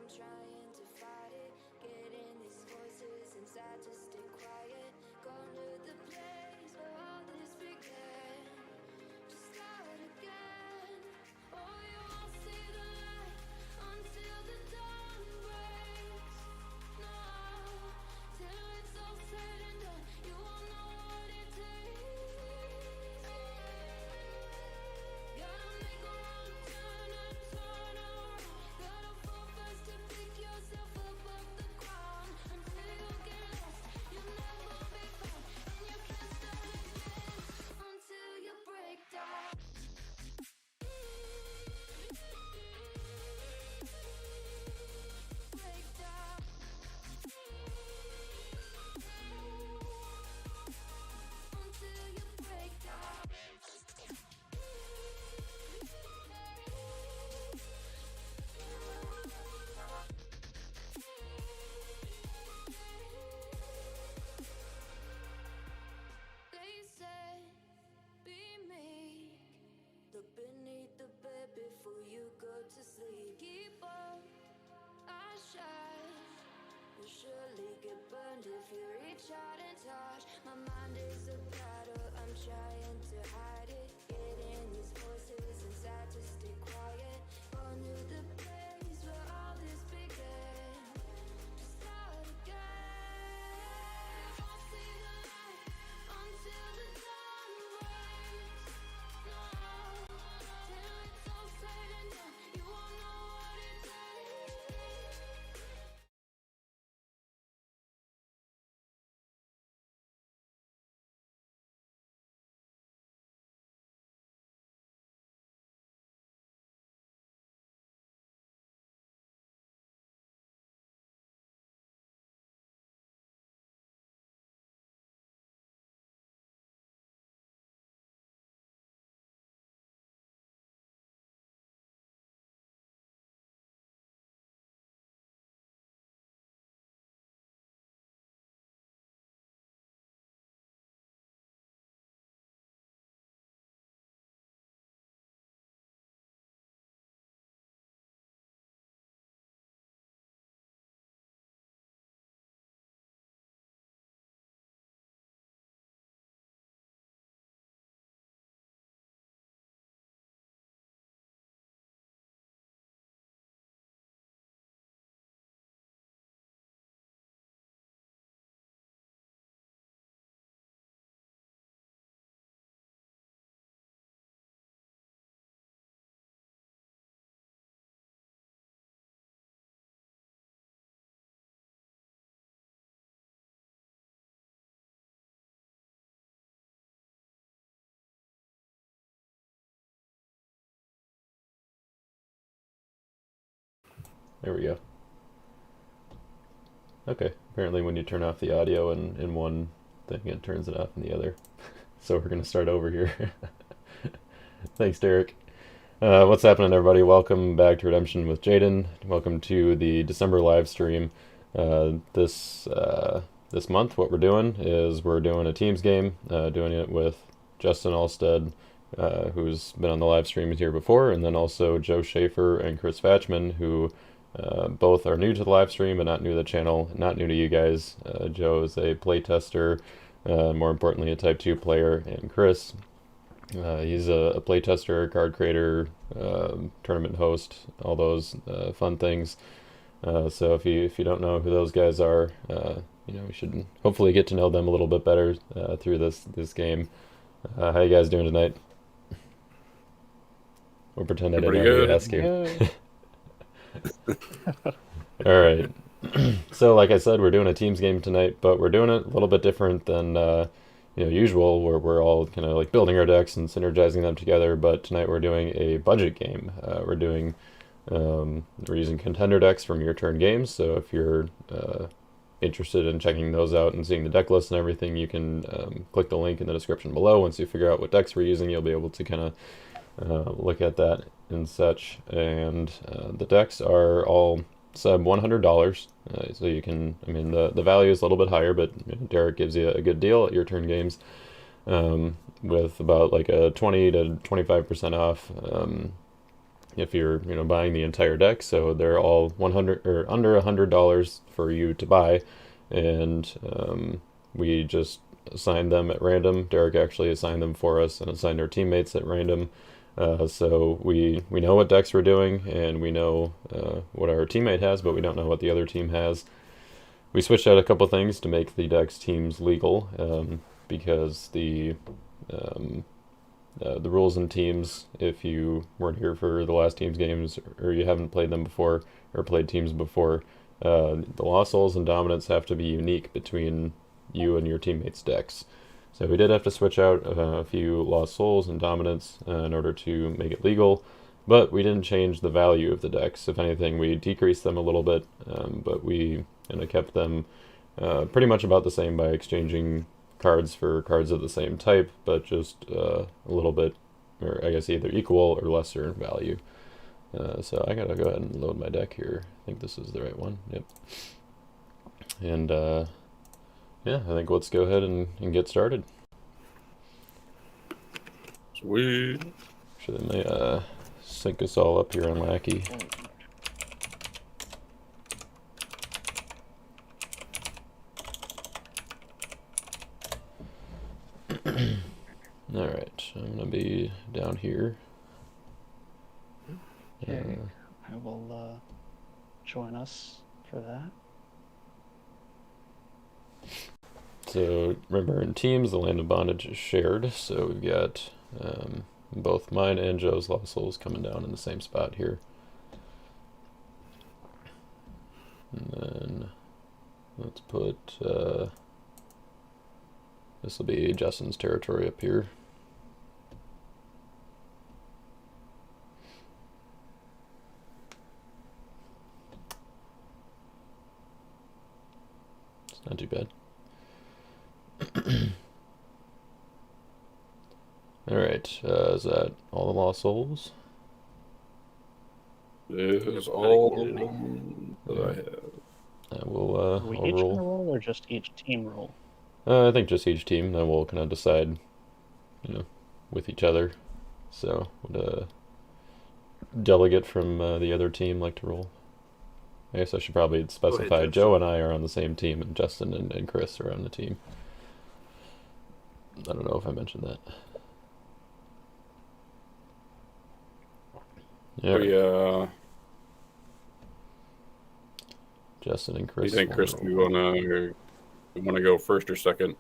I'm trying to fight it. Getting these voices inside to stay quiet. Gone to the place where all this began. Just start again. Oh, you won't see the light until the dawn breaks. No, till it's all said and done, you won't know what it takes. Gotta make a wrong turn and turn around. Gotta fall fast to pick yourself up off the ground. Until you get lost, you'll never be found. And you can't start again until you break down. Break down. Until you break down. They say, be meek. Look beneath the bed before you go to sleep. Keep on, I shine. You'll surely get burned if you reach out and touch. My mind is a battle, I'm trying to hide it. Getting these voices inside to stay quiet. Gone to the place where all this began. To start again. You won't see the light until the dawn breaks. No, till it's all said and done, you won't know what it takes. There we go. Okay, apparently when you turn off the audio in one thing, it turns it off in the other. So we're going to start over here. Thanks, Derek. What's happening, everybody? Welcome back to Redemption with Jaden. Welcome to the December live stream. This month, what we're doing is we're doing a Teams game, doing it with Justin Alstead, who's been on the live streams here before, and then also Joe Schaefer and Chris Fatchman, who both are new to the live stream but not new to the channel, not new to you guys. Joe is a playtester, more importantly a Type 2 player, and Chris, he's a playtester, card creator, tournament host, all those fun things. So if you don't know who those guys are, you should hopefully get to know them a little bit better through this game. How you guys doing tonight? We'll pretend I didn't already ask you. All right. So like I said, we're doing a Teams game tonight, but we're doing it a little bit different than usual, where we're all kind of like building our decks and synergizing them together. But tonight we're doing a budget game. We're using Contender decks from YourTurnGames. So if you're interested in checking those out and seeing the deck list and everything, you can click the link in the description below. Once you figure out what decks we're using, you'll be able to kind of look at that and such. And the decks are all sub $100, so you can, the value is a little bit higher, but Derek gives you a good deal at YourTurnGames, with about like a 20 to 25% off if you're buying the entire deck. So they're all 100 or under $100 for you to buy, and we just assigned them at random. Derek actually assigned them for us and assigned our teammates at random. So we know what decks we're doing, and we know what our teammate has, but we don't know what the other team has. We switched out a couple things to make the decks teams legal, because the rules in teams, if you weren't here for the last team's games or you haven't played them before or played teams before, the Lost Souls and Dominance have to be unique between you and your teammates' decks. So we did have to switch out a few Lost Souls and Dominance in order to make it legal, but we didn't change the value of the decks. If anything, we decreased them a little bit, but we kept them pretty much about the same by exchanging cards for cards of the same type, but just a little bit, or I guess either equal or lesser in value. So I gotta go ahead and load my deck here. I think this is the right one. Yep. And yeah, I think let's go ahead and get started. Sweet. Sure, they may sync us all up here on Lackey. Alright, I'm gonna be down here. Okay, I will join us for that. So remember, in teams, the land of bondage is shared, so we've got both mine and Joe's Lost Souls coming down in the same spot here. And then let's put this will be Justin's territory up here. It's not too bad. Alright, is that all the Lost Souls? Is all of them that I have. We'll Are we I'll each roll. gonna roll or just each team roll? I think just each team, then we'll kind of decide, with each other. So, would a delegate from the other team like to roll? I guess I should probably specify Justin. Joe and I are on the same team, and Justin and Chris are on the team. I don't know if I mentioned that. Oh, yeah. Justin and Do Chris. you think, Chris, will you roll. wanna go first or second?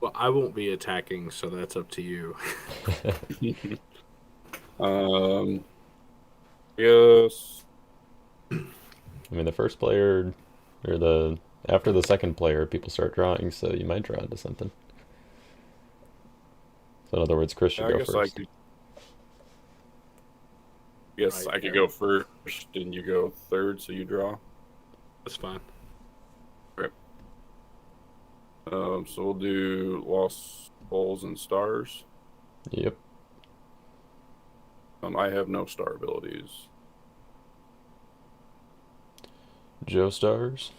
Well, I won't be attacking, so that's up to you. Yes. I mean, the first player, or after the second player, people start drawing, so you might draw into something. So in other words, Chris should I go guess first. I could go first and you go third, so you draw. That's fine. So we'll do Lost Souls and Stars. Yep. I have no star abilities. Joe stars.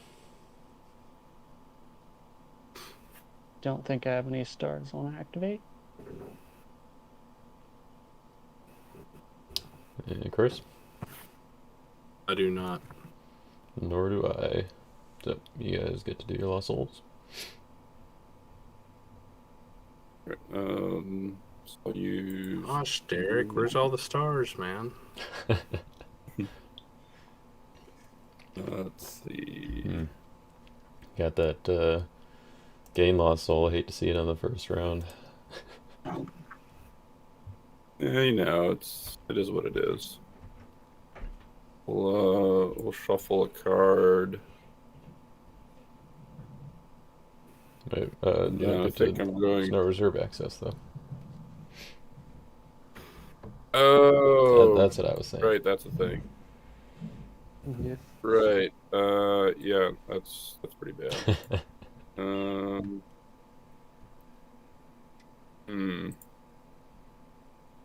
Don't think I have any stars on activate. And Chris. I do not. Nor do I. So you guys get to do your Lost Souls. So you. Gosh, Derek, where's all the stars, man? Let's see. Got that gain Lost Soul. I hate to see it on the first round. Yeah, it is what it is. We'll shuffle a card. Wait, Yeah, I think I'm going. There's no reserve access though. Oh, That's what I was saying. right. That's the thing. Yeah. Right. Yeah. That's pretty bad.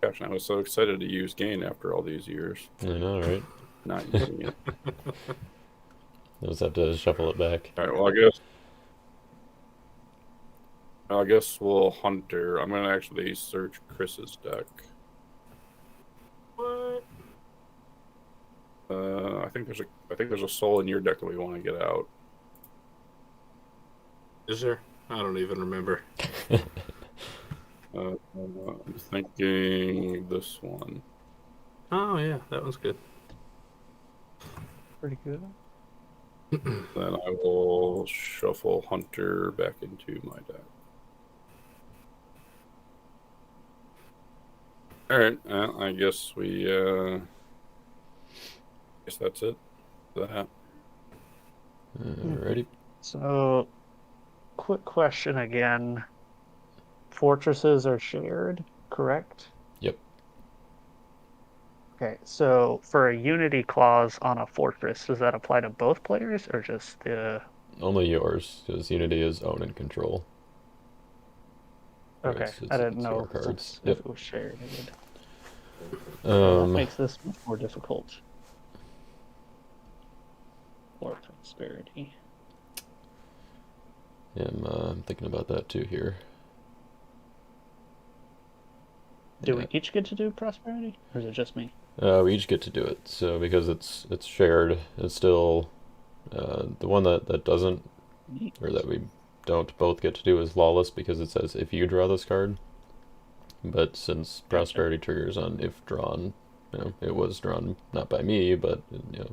Gosh, I was so excited to use gain after all these years. I know, right? Not using it. I just have to shuffle it back. All right. Well, I guess. I guess we'll Hunter. I'm gonna actually search Chris's deck. What? I think there's a soul in your deck that we want to get out. Is there? I don't even remember. I'm thinking this one. Oh yeah, that one's good. Pretty good. Then I will shuffle Hunter back into my deck. All right, I guess guess that's it. That. Alrighty. So, quick question again. Fortresses are shared, correct? Yep. Okay, so for a unity clause on a fortress, does that apply to both players or just the... Only yours, because Unity is own and control. Or Okay, it's I didn't your know cards. if Yep. it was shared. It would... Well, that makes this much more difficult. For prosperity. Yeah, I'm thinking about that too here. Do we each get to do prosperity, or is it just me? We each get to do it. So because it's shared, it's still the one that doesn't, Neat. or that we don't both get to do is lawless, because it says if you draw this card. But since prosperity triggers on if drawn, it was drawn not by me, but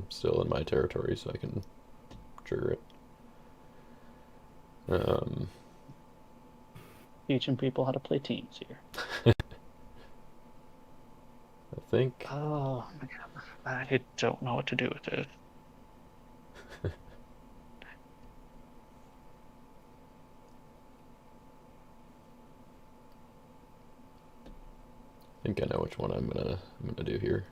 still in my territory, so I can trigger it. Teaching people how to play teams here. I think. Oh man, I don't know what to do with this. I think I know which one I'm gonna do here.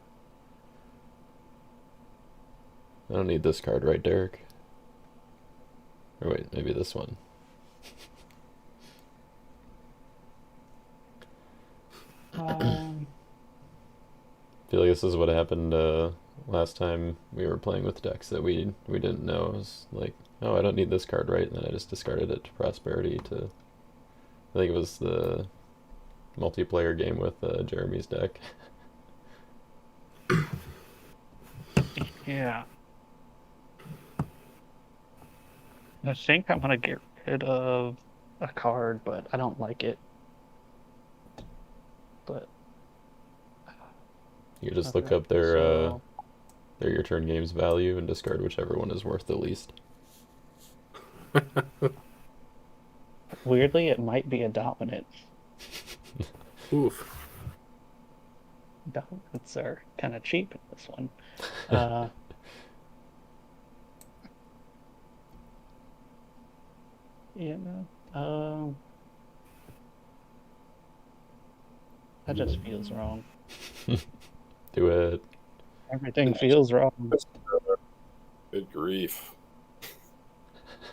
I don't need this card, right, Derek? Or wait, maybe this one. I feel like this is what happened last time we were playing with decks that we didn't know. It was like, oh, I don't need this card, right? And then I just discarded it to prosperity to... I think it was the multiplayer game with Jeremy's deck. Yeah. I think I'm gonna get rid of a card, but I don't like it. But You could just okay, look up their so your turn game's value and discard whichever one is worth the least. weirdly, it might be a dominant. Oof. Dominants are kind of cheap in this one. Yeah. That just feels wrong. Do it. Everything feels wrong. Good grief.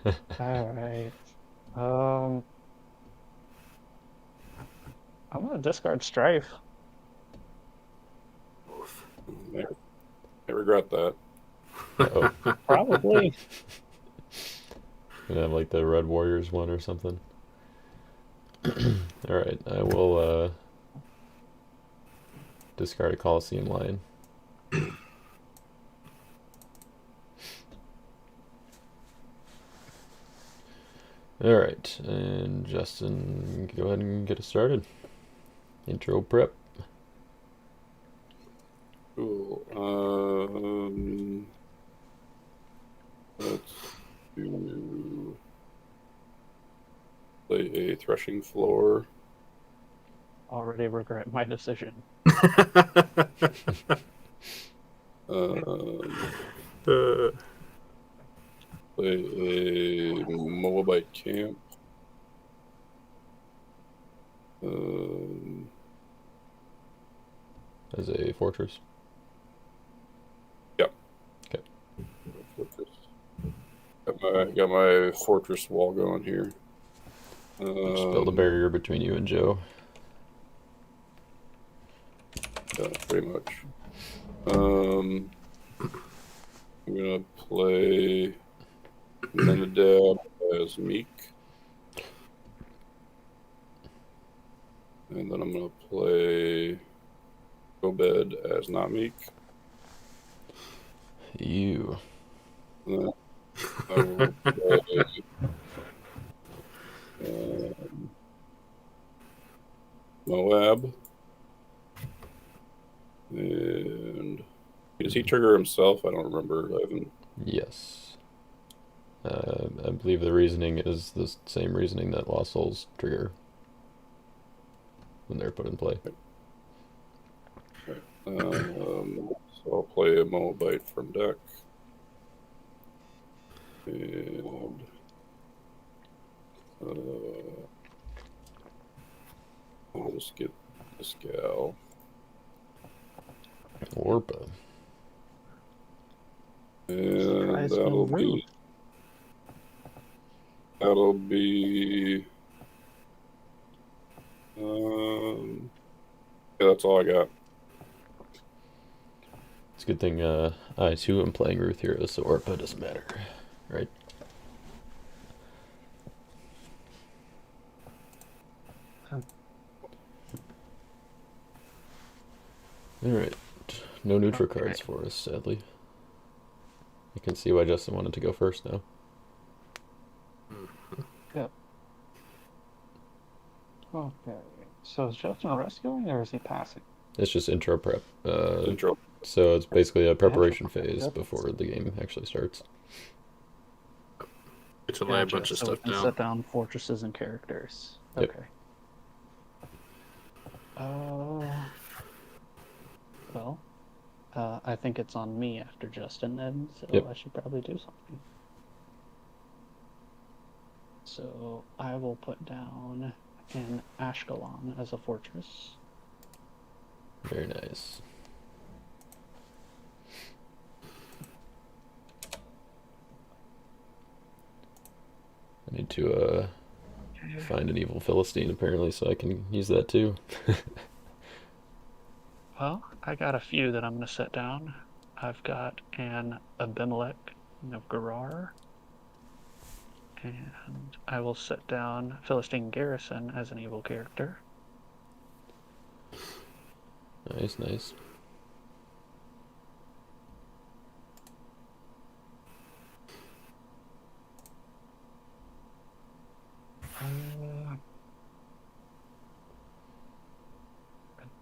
All right. I'm gonna discard Strife. I regret that. Oh, Probably. gonna have like the Red Warriors one or something. All right, I will discard a Coliseum Lion. All right, and Justin, go ahead and get us started. Intro prep. Cool. Let's do play a threshing floor. Already regret my decision. Play a Moabite camp. As a fortress. Yep. Okay. Got my fortress wall going here. Just build a barrier between you and Joe. Yeah, pretty much. I'm gonna play Menadab as Meek. And then I'm going to play Obed as not meek. You. And then I will play Moab. And does he trigger himself? I don't remember. I haven't. Yes. I believe the reasoning is the same reasoning that Lost Souls trigger when they're put in play. So I'll play a Moabite from deck. And I'll just get this gal. Orpa. And that'll be yeah, that's all I got. It's a good thing I too am playing Ruth Hero, so Orpa doesn't matter, right? Alright, no neutral cards for us, sadly. I can see why Justin wanted to go first now. Yep. Okay. So is Justin rescuing or is he passing? It's just intro prep. Intro. So it's basically a preparation phase before the game actually starts. To lay a bunch of stuff down. Set down fortresses and characters. Yep. Okay. Well, I think it's on me after Justin then, so Yep. I should probably do something. So I will put down an Ashkelon as a fortress. Very nice. I need to find an evil Philistine apparently, so I can use that too. Well, I got a few that I'm going to set down. I've got an Abimelech of Gerar. And I will set down Philistine Garrison as an evil character. Nice, nice. I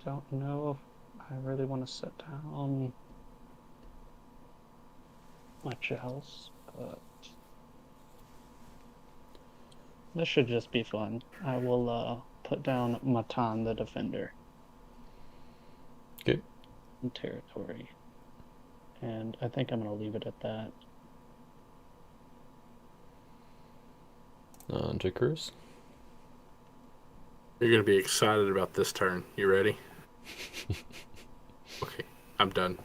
don't know if I really want to set down much else, but this should just be fun. I will put down Matan the Defender. Okay. In territory. And I think I'm going to leave it at that. On to Cruz. You're going to be excited about this turn. You ready? Okay, I'm done.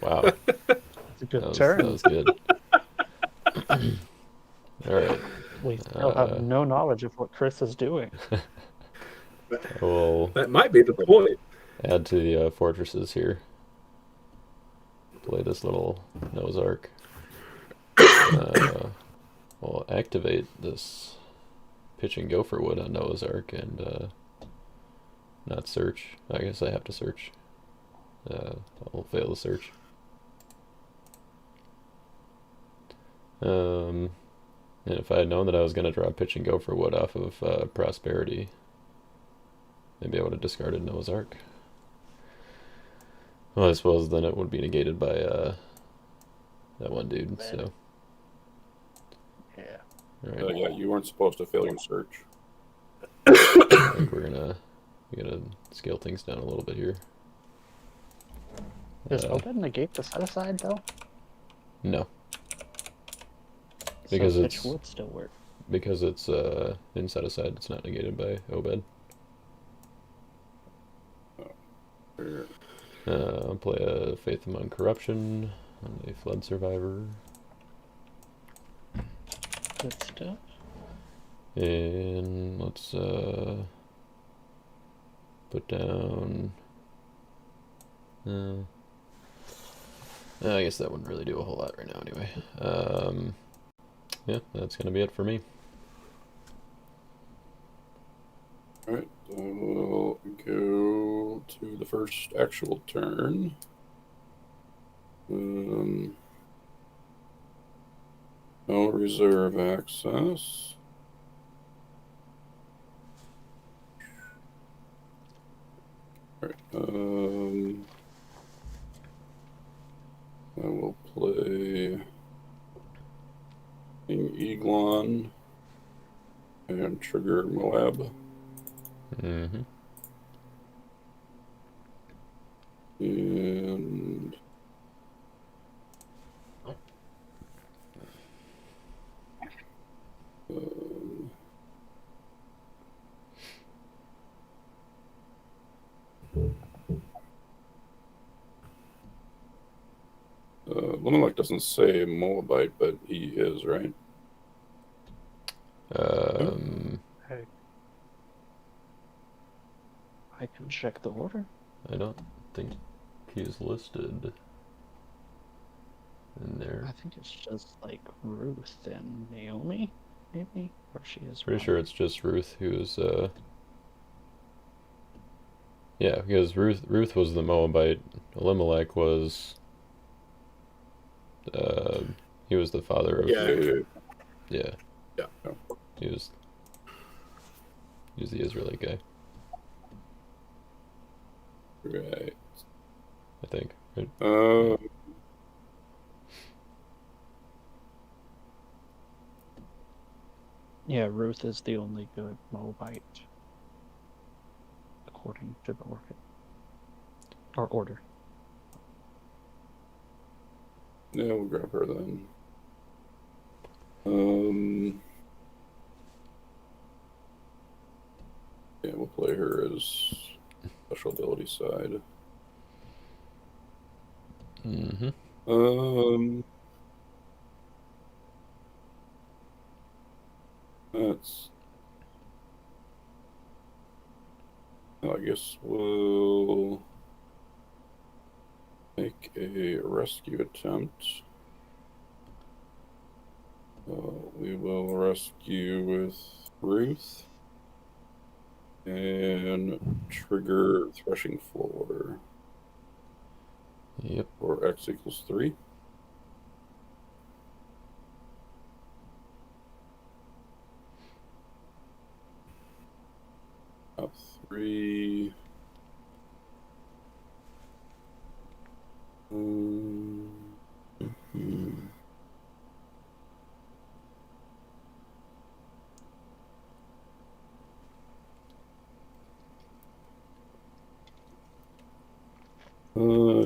Wow. That's a good turn. That was good. All right. We still have no knowledge of what Chris is doing. We'll That might be the point. add to the fortresses here. Play this little Noah's Ark. We'll activate this pitch and go for wood on Noah's Ark and not search. I guess I have to search. I'll fail the search. And if I had known that I was going to draw pitch and go for wood off of prosperity, maybe I would have discarded Noah's Ark. Well, I suppose then it would be negated by that one dude. So Yeah. all right. Yeah, you weren't supposed to fail your search. I think we're gonna scale things down a little bit here. Does Obed negate the set aside though? No. Because so it's pitch would still work. Because it's in set aside, it's not negated by Obed. I'll play a Faith Among Corruption on a Flood Survivor. Good stuff. And let's put down. I guess that wouldn't really do a whole lot right now anyway. Yeah, that's going to be it for me. Alright, I will first actual turn. No reserve access. All right. I will play King Eglon and trigger Moab. Mm-hmm. And Limelike doesn't say Moabite, but he is, right? Hey. I can check the order. I don't think he's listed in there. I think it's just like Ruth and Naomi, maybe? Or she is Pretty one. sure it's just Ruth who's yeah, because Ruth was the Moabite. Elimelech was he was the father of Yeah. yeah. Yeah. He was the Israelite guy, Right. I think. Right? Yeah, Ruth is the only good Moabite, according to the order. Yeah, we'll grab her then. Yeah, we'll play her as special ability side. Mm-hmm. That's. I guess we'll make a rescue attempt. We will rescue with Ruth and trigger Threshing Floor. Yep. For X equals 3. Up 3.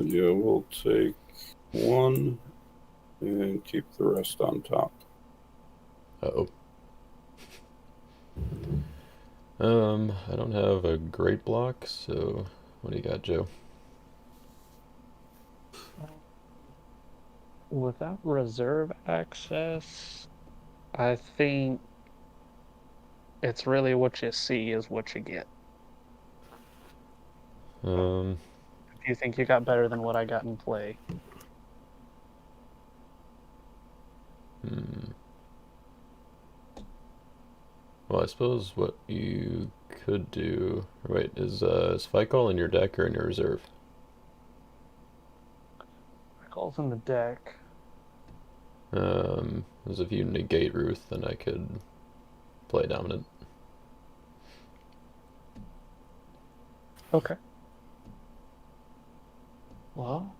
Yeah, we'll take 1 and keep the rest on top. Uh-oh. I don't have a great block, so what do you got, Joe? Without reserve access, I think it's really what you see is what you get. If you think you got better than what I got in play. Well, I suppose what you could do. Wait, is Spikeall in your deck or in your reserve? Calls in the deck. As if you negate Ruth, then I could play dominant. Okay. Well,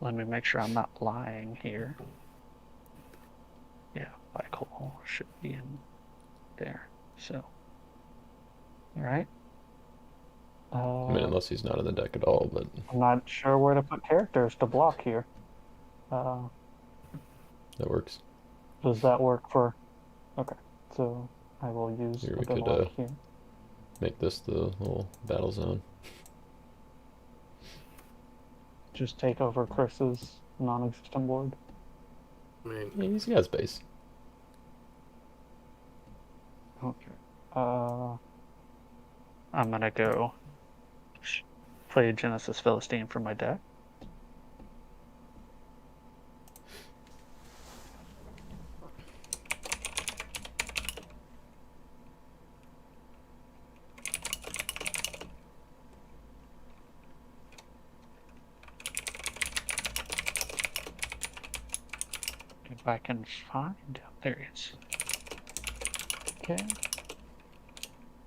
let me make sure I'm not lying here. Yeah, Spikeall should be in there. So, all right. I mean, unless he's not in the deck at all, but I'm not sure where to put characters to block here. that works. Does that work for? Okay, so I will use Here a we could block here. make this the little battle zone. Just take over Chris's non-existent board. I mean, Yeah, he's got space. Okay. I'm gonna go play Genesis Philistine for my deck. if I can find. There he is. Okay.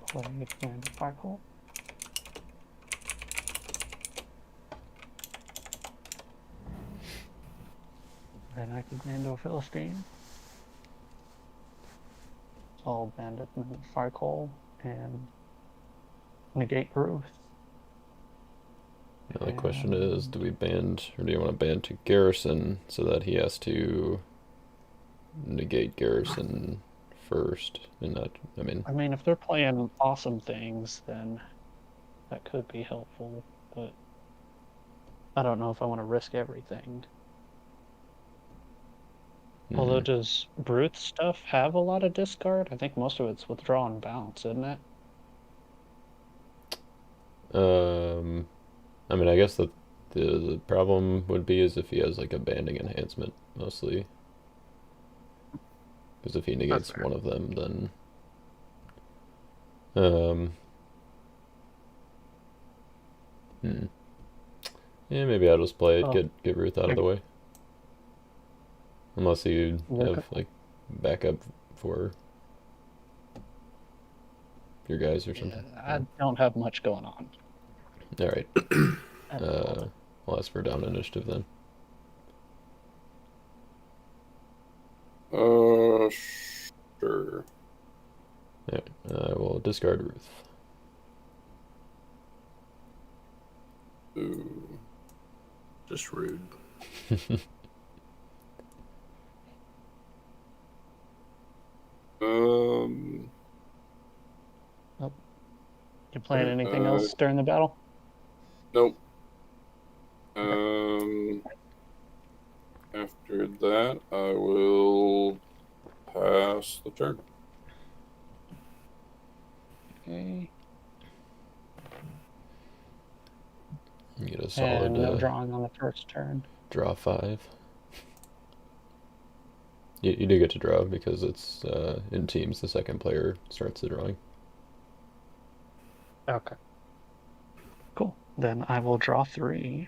Play Command Cycle. Then I can Commando Philistine. I'll Bandit and Cycle and negate Ruth. Now the question is, do we band, or do you want to band to Garrison so that he has to negate Garrison first? And not, I mean, if they're playing awesome things, then that could be helpful, but I don't know if I want to risk everything. Although, does Ruth's stuff have a lot of discard? I think most of it's withdraw and bounce, isn't it? I mean, I guess the problem would be is if he has like a banding enhancement mostly, because if he negates one of them, then yeah, maybe I'll just play it, get Ruth out of the way, unless you have like backup for your guys or something. I don't have much going on. All right. I'll ask for down initiative then. Sure. Yeah, I will discard Ruth. Ooh. Just rude. You playing anything else during the battle? Nope. After that, I will pass the turn. Okay. You get a solid. And no drawing on the first turn. Draw 5. You do get to draw because it's in teams. The second player starts the drawing. Okay. Cool. Then I will draw 3.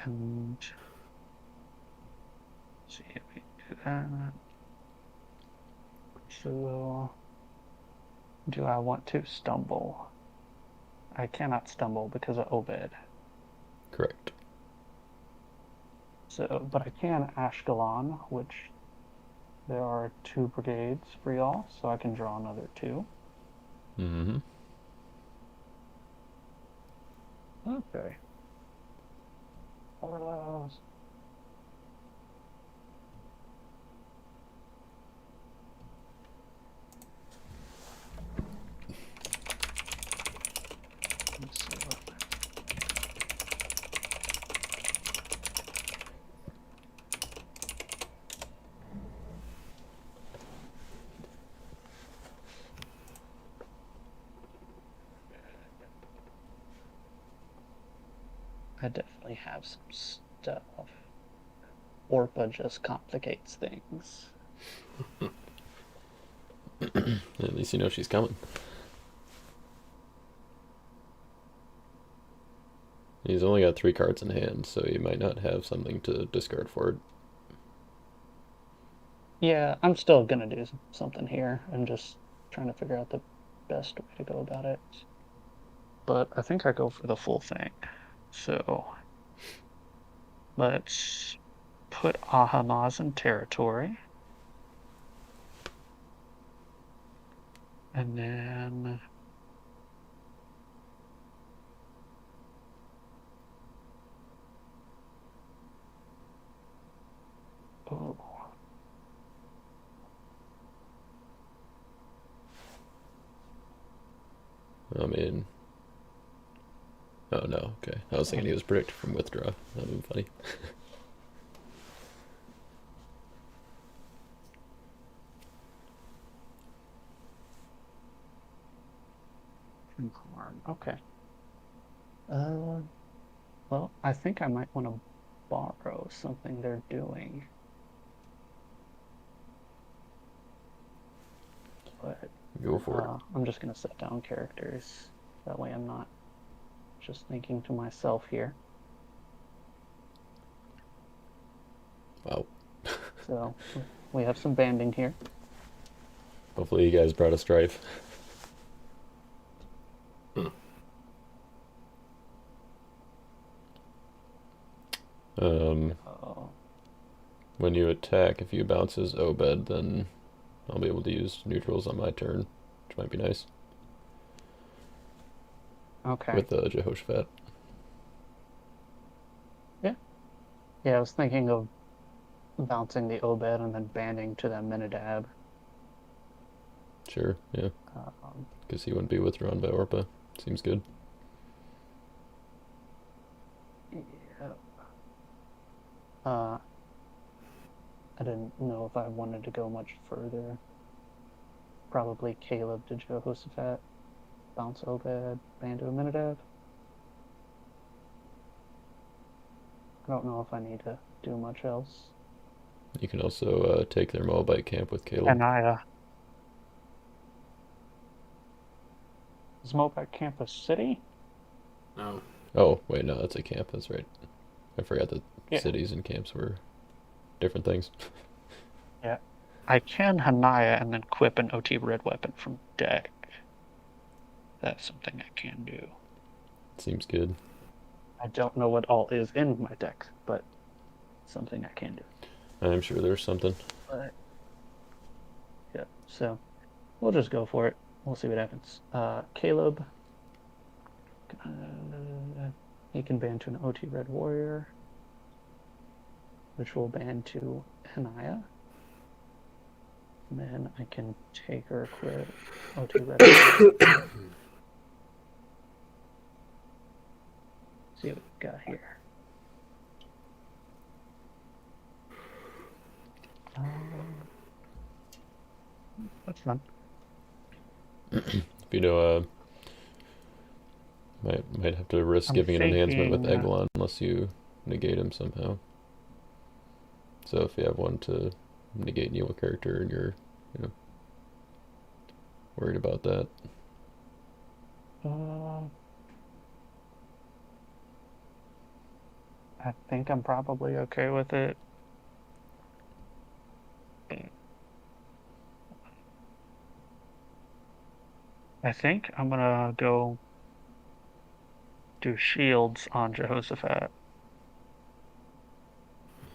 And see if we do that. So, do I want to stumble? I cannot stumble because of Obed. Correct. So, but I can Ashkelon, which there are 2 brigades for y'all, so I can draw another 2. Mm-hmm. Okay. Let's see what I definitely have some stuff. Orpa just complicates things. At least you know she's coming. He's only got 3 cards in hand, so he might not have something to discard for it. Yeah, I'm still gonna do something here. I'm just trying to figure out the best way to go about it. But I think I go for the full thing. So let's put Ahamaz in territory. And then I mean, oh no, okay. I was thinking he was predicted from withdraw. That would have been funny. okay. Well, I think I might want to borrow something they're doing. But Go for it. I'm just gonna set down characters. That way I'm not just thinking to myself here. Wow. So we have some banding here. Hopefully you guys brought a strife. When you attack, if you bounces Obed, then I'll be able to use neutrals on my turn, which might be nice. Okay. With the Jehoshaphat. Yeah, I was thinking of bouncing the Obed and then banding to the Minadab. Sure, yeah. Because he wouldn't be withdrawn by Orpa. Seems good. Yeah. I didn't know if I wanted to go much further. Probably Caleb to Jehoshaphat, bounce Obed, band to Aminadab. I don't know if I need to do much else. You can also take their Moabite camp with Caleb. And is Moabite camp a city? No. Oh, wait, no, that's a camp, that's right. I forgot that cities and camps were different things. Yeah. I can Hanaya and then equip an OT red weapon from deck. That's something I can do. Seems good. I don't know what all is in my deck, but something I can do. I'm sure there's something. But, yeah, so we'll just go for it. We'll see what happens. Caleb. He can ban to an OT red warrior, which will ban to Hanaya. And then I can take or equip OT red warrior. See what we got here. That's fun. If you know, might have to risk giving an enhancement with Eglon unless you negate him somehow. So if you have one to negate Neo character and you're, worried about that. I think I'm probably okay with it. I think I'm gonna go do shields on Jehoshaphat.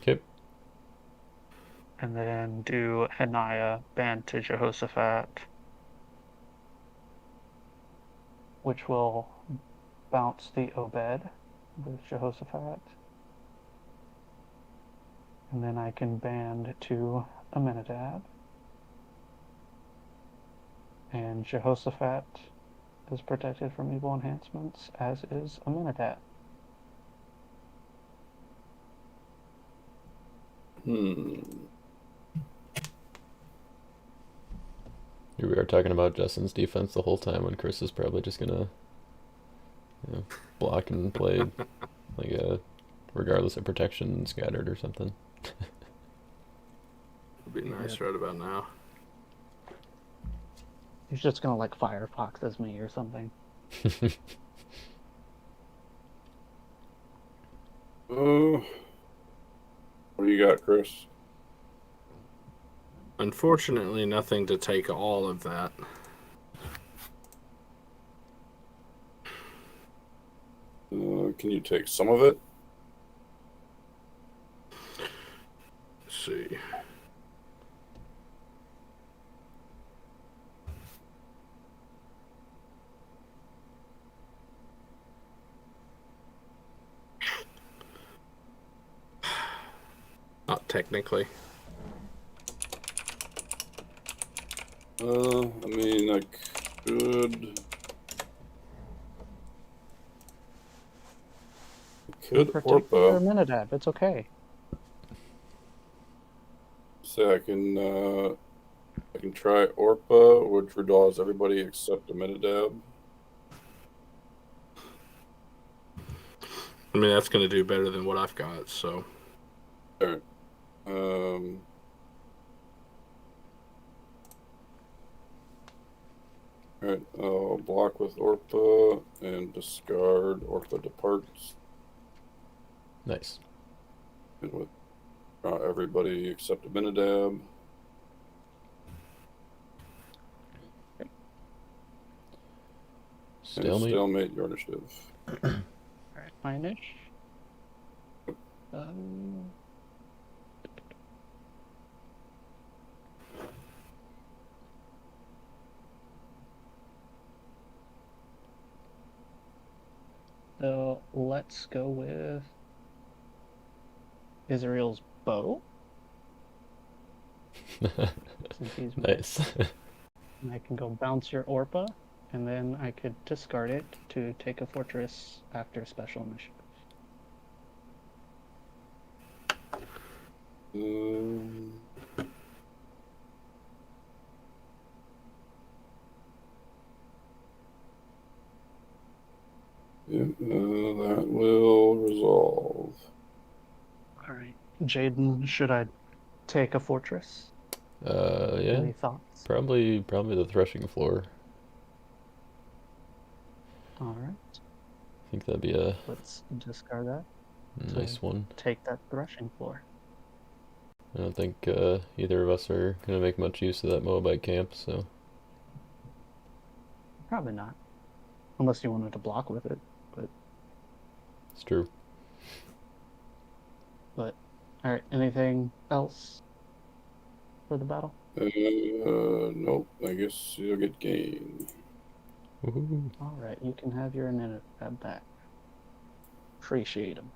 Okay. And then do Hanaya ban to Jehoshaphat, which will bounce the Obed with Jehoshaphat. And then I can band to Aminadab. And Jehoshaphat is protected from evil enhancements, as is Aminadab. Here we are talking about Justin's defense the whole time when Chris is probably just gonna block and play like regardless of protection scattered or something. Would be nice right about now. He's just gonna like Firefox as me or something. What do you got, Chris? Unfortunately, nothing to take all of that. Can you take some of it? Let's see. Not technically. I mean, I could protect your Orpa. Aminadab. It's okay. Say I can try Orpa, which redraws everybody except Aminadab. I mean, that's going to do better than what I've got, so. Alright. Alright, I'll block with Orpa and discard Orpa departs. Nice. And with Everybody except Aminadab. Stalemate. Stalemate, your initiative. Alright, my initiative. So let's go with Israel's bow. Since he's Nice. and I can go bounce your Orpa, and then I could discard it to take a fortress after special initiative. That will resolve. Alright. Jaden, should I take a fortress? Yeah. Any thoughts? Probably the threshing floor. Alright. I think that'd be a Let's discard that. nice one. Take that threshing floor. I don't think either of us are gonna make much use of that Moabite camp, so Probably not. Unless you wanted to block with it. it's true. But alright, anything else for the battle? Nope. I guess you'll get gain. Woohoo. Alright, you can have your Aminadab back. Appreciate him.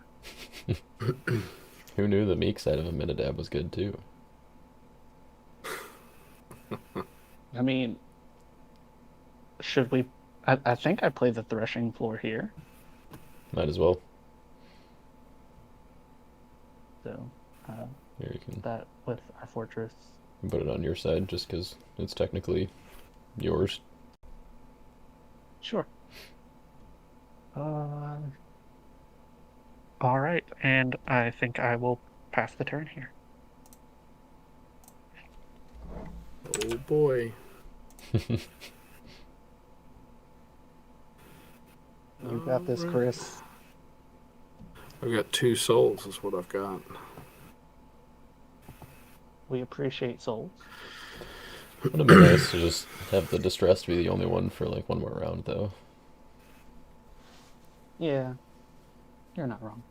Who knew the meek side of Aminadab was good too? I mean, should we... I think I play the threshing floor here. Might as well. So, Here you can that with our fortress. put it on your side just because it's technically yours. Sure. Alright, and I think I will pass the turn here. Oh boy. You got this, Alright. Chris. I've got 2 souls is what I've got. We appreciate souls. Would have been nice to just have the distressed be the only one for like one more round though. Yeah, you're not wrong.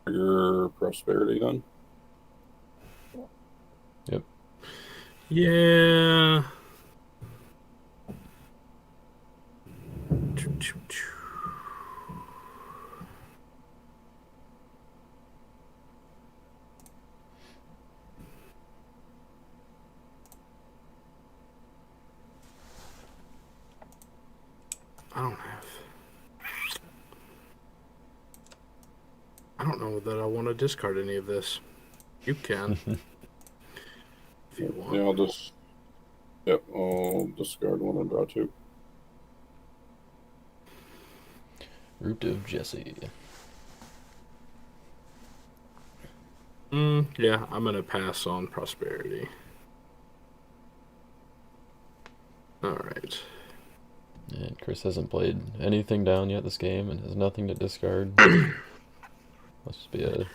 Your prosperity done? Yep. Yeah. I don't know that I want to discard any of this. You can. If you want. Yeah, I'll discard one and draw 2. Root of Jesse. Yeah, I'm going to pass on prosperity. Alright. And Chris hasn't played anything down yet this game and has nothing to discard. Must just be a...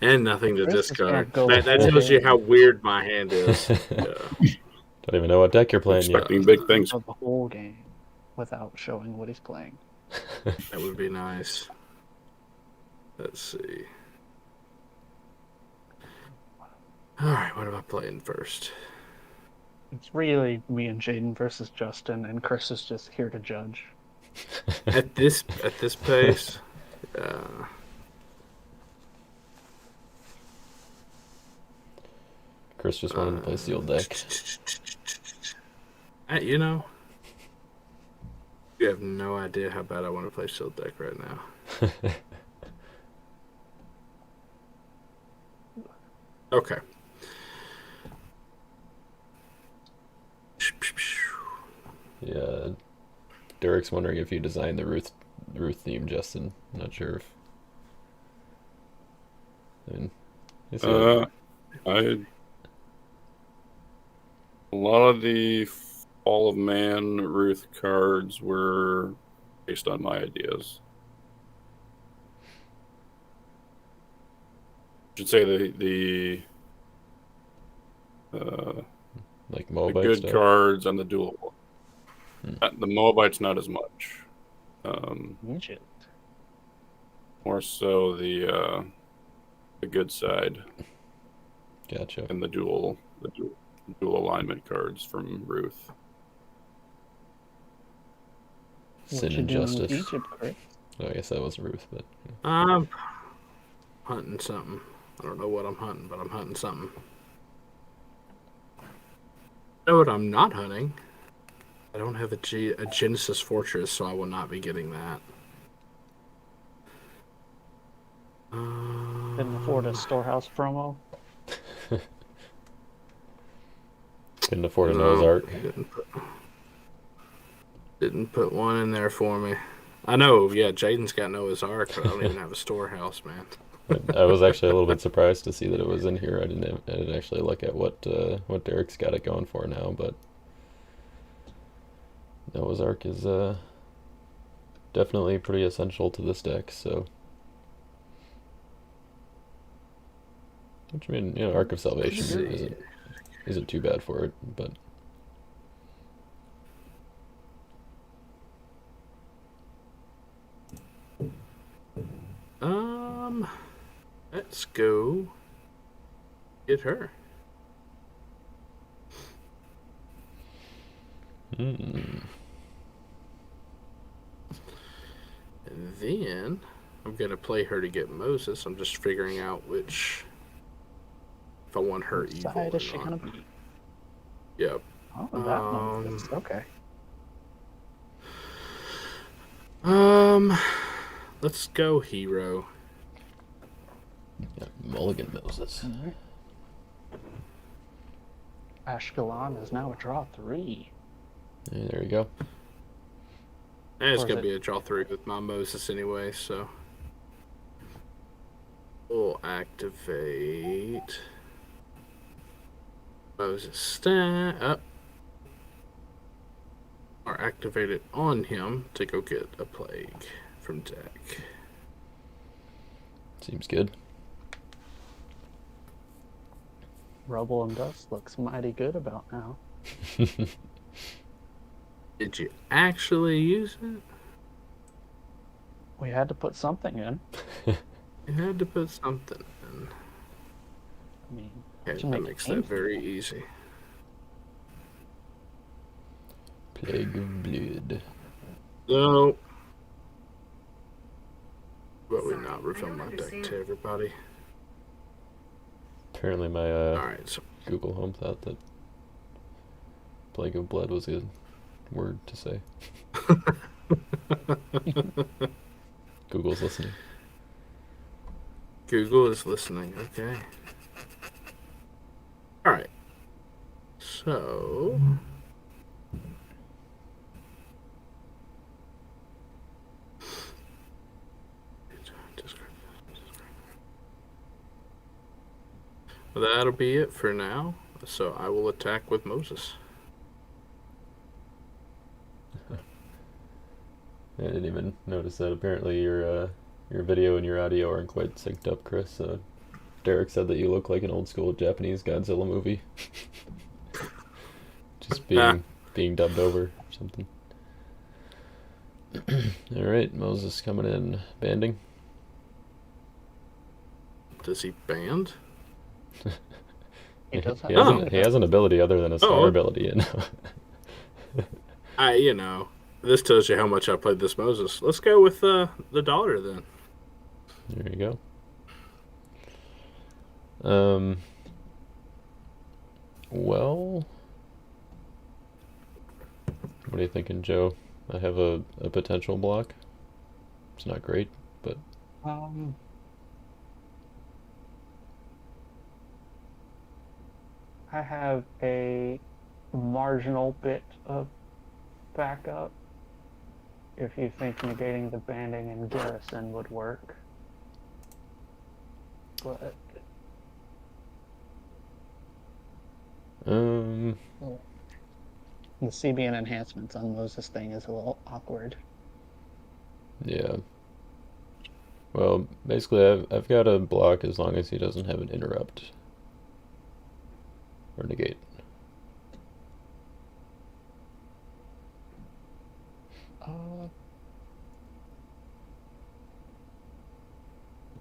And nothing to Chris discard. can't go That full tells you game. how weird my hand is. Yeah. Don't even know what deck you're playing yet. Expecting big things. Of the whole game without showing what he's playing. That would be nice. Let's see. Alright, what am I playing first? It's really me and Jaden versus Justin, and Chris is just here to judge. At this pace, Chris just wanted to play sealed deck. You know, you have no idea how bad I want to play sealed deck right now. Okay. Yeah, Derek's wondering if you designed the Ruth theme, Justin. I'm not sure if. I mean, A lot of the Fall of Man Ruth cards were based on my ideas. should say the Like the Moabite good stuff. cards on the dual. The Moabites not as much. Egypt. More so the good side Gotcha. and the dual alignment cards from Ruth. Sin What you and doing with Justice. Egypt, Chris? Oh, I guess that wasn't Ruth, but I'm hunting something. I don't know what I'm hunting, but I'm hunting something. You know what I'm not hunting? I don't have a Genesis Fortress, so I will not be getting that. Couldn't afford a storehouse promo. couldn't afford a Noah's Ark. Didn't put one in there for me. I know, yeah, Jaden's got Noah's Ark, but I don't even have a storehouse, man. I was actually a little bit surprised to see that it was in here. I didn't actually look at what Derek's got it going for now, but Noah's Ark is definitely pretty essential to this deck. So, which I mean, Ark of Salvation isn't too bad for it, but. Let's go get her. And then I'm gonna play her to get Moses. I'm just figuring out if I want her Which evil side or is she not. gonna be? Yep. Oh, that Moses. Okay. Let's go hero. Yeah, Mulligan Moses. All right. Ashkelon is now a draw 3. Yeah, there you go. And it's Or is gonna it- be a draw 3 with my Moses anyway, so we'll activate Moses stat up. Or activate it on him to go get a plague from deck. Seems good. Rubble and Dust looks mighty good about now. Did you actually use it? We had to put something in. You had to put something in. I mean, Okay, to that make makes it that very painful. easy. Plague of Blood. No. But we not reveal my deck to everybody. Apparently my Alright, so Google Home thought that Plague of Blood was a word to say. Google's listening. Google is listening, okay. Alright. So that'll be it for now. So I will attack with Moses. I didn't even notice that. Apparently your video and your audio aren't quite synced up, Chris. Derek said that you look like an old school Japanese Godzilla movie. Just being dubbed over or something. Alright, Moses coming in. Banding. Does he band? He does He have has an ability other than a star ability. This tells you how much I played this Moses. Let's go with the daughter then. There you go. Well, what are you thinking, Joe? I have a potential block. It's not great, but I have a marginal bit of backup if you think negating the banding and garrison would work. But the CBN enhancements on Moses thing is a little awkward. Yeah. Well, basically, I've got a block as long as he doesn't have an interrupt or negate.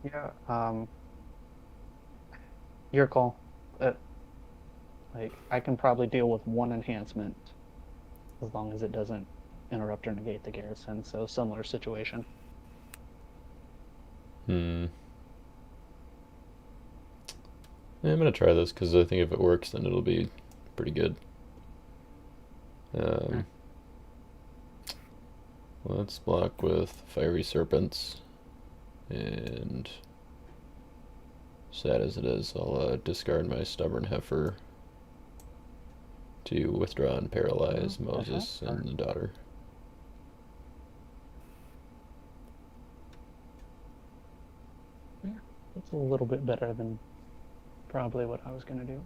Yeah. Your call. Like I can probably deal with one enhancement as long as it doesn't interrupt or negate the garrison. So similar situation. Yeah, I'm gonna try this because I think if it works, then it'll be pretty good. Let's block with Fiery Serpents, and sad as it is, I'll discard my Stubborn Heifer to withdraw and paralyze Moses and the daughter. Yeah, that's a little bit better than probably what I was gonna do.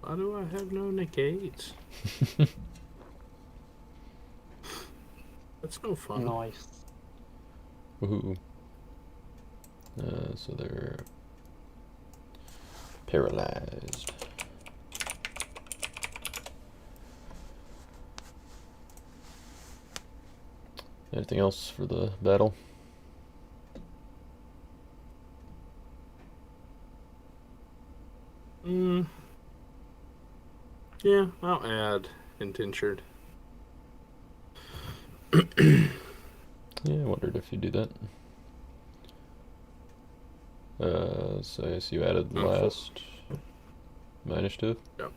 Why do I have no negates? That's no fun. Nice. Woohoo. So they're paralyzed. Anything else for the battle? Yeah, I'll add Indentured. Yeah, I wondered if you do that. So I guess you added the last -2? Yep.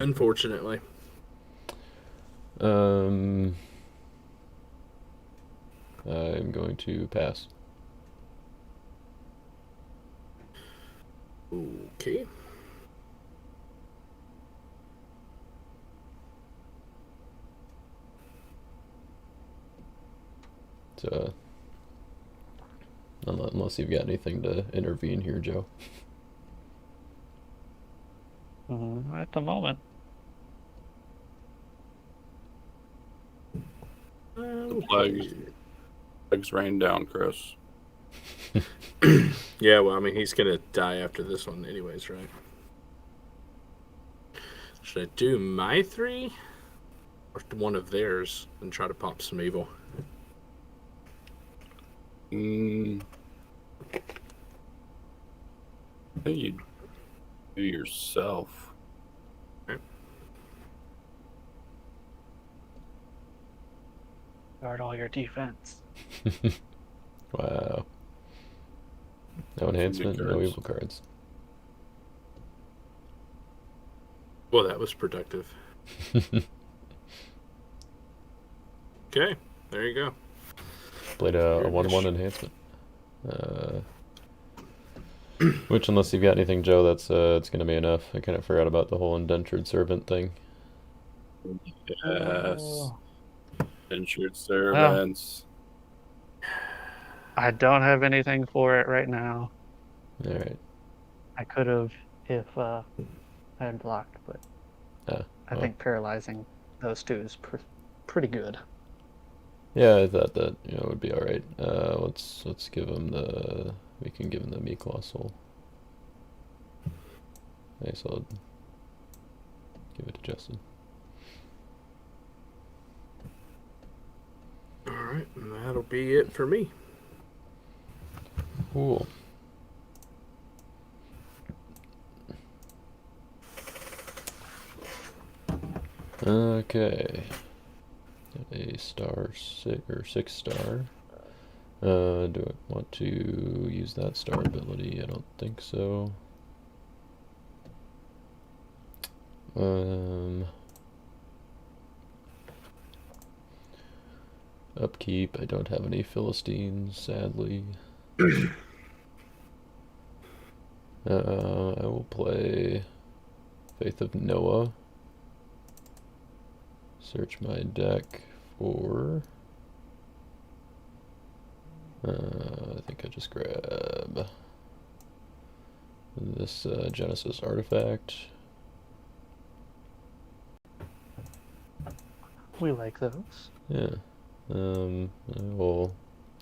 Unfortunately. I'm going to pass. Okay. So, unless you've got anything to intervene here, Joe. At the moment. The plagues rain down, Chris. Yeah, well, I mean, he's gonna die after this one anyways, right? Should I do my 3? Or one of theirs and try to pop some evil? I think you do yourself. Okay. Guard all your defense. Wow. No enhancement, no evil cards. Well, that was productive. Okay, there you go. Played a 1/1 enhancement. Which, unless you've got anything, Joe, that's it's gonna be enough. I kind of forgot about the whole indentured servant thing. Yes. Indentured servants. I don't have anything for it right now. All right. I could have if I had blocked, but I think paralyzing those two is pretty good. Yeah, I thought that it would be all right. Let's give him we can give him the Colossal. Nice, I'll give it to Justin. All right, and that'll be it for me. Cool. Okay. A star 6 or 6-star. Do I want to use that star ability? I don't think so. Upkeep. I don't have any Philistines, sadly. I will play Faith of Noah. Search my deck for... I think I just grab this Genesis artifact. We like those. Yeah. I will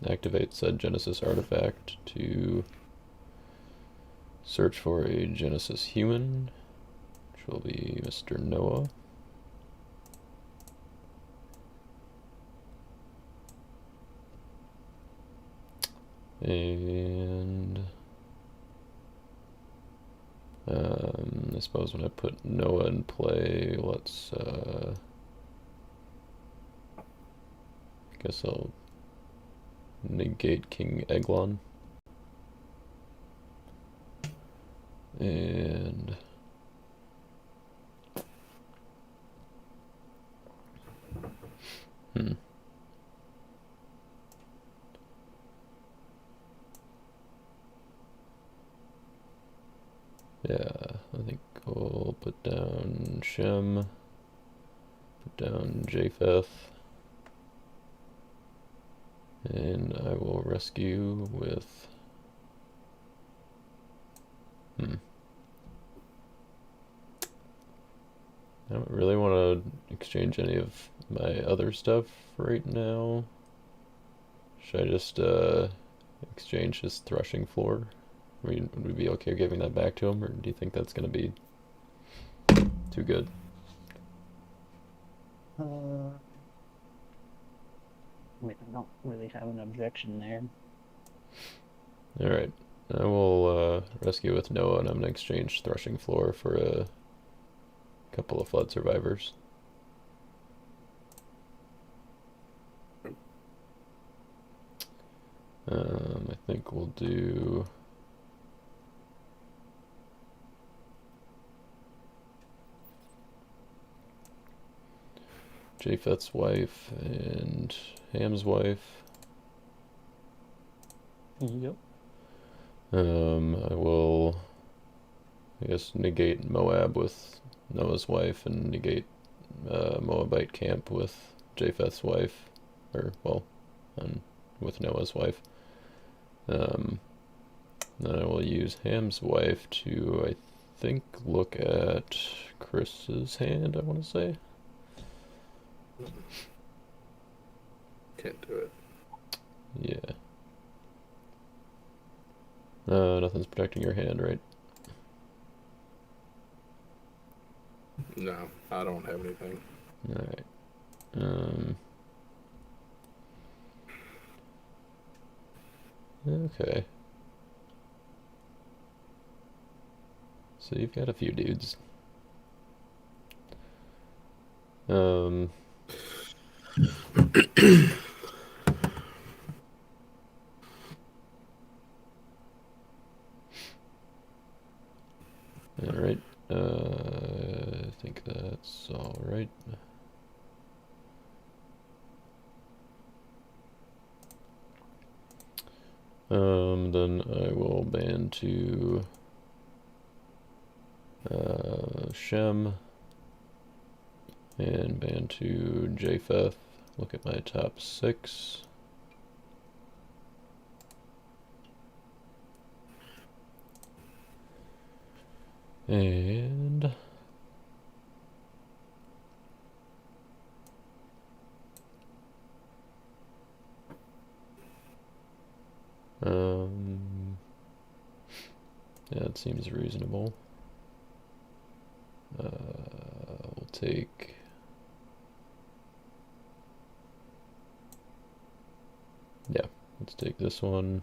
activate said Genesis artifact to search for a Genesis human, which will be Mr. Noah. And I suppose when I put Noah in play, let's I guess I'll negate King Eglon. And yeah, I think we'll put down Shem, put down Japheth, and I will rescue with I don't really want to exchange any of my other stuff right now. Should I just exchange his threshing floor? I mean, would we be okay giving that back to him, or do you think that's going to be too good? I mean, I don't really have an objection there. Alright, I will rescue with Noah, and I'm going to exchange threshing floor for a couple of flood survivors. I think we'll do Japheth's wife and Ham's wife. Yep. I will, I guess, negate Moab with Noah's wife and negate Moabite camp with Japheth's wife, or, well, with Noah's wife. Then I will use Ham's wife to, I think, look at Chris's hand, I want to say. Can't do it. Yeah. Nothing's protecting your hand, right? No, I don't have anything. Alright. Okay. So you've got a few dudes. Alright. I think that's alright. Then I will ban to Shem and ban to Japheth. Look at my top 6. And yeah, it seems reasonable. We'll take let's take this one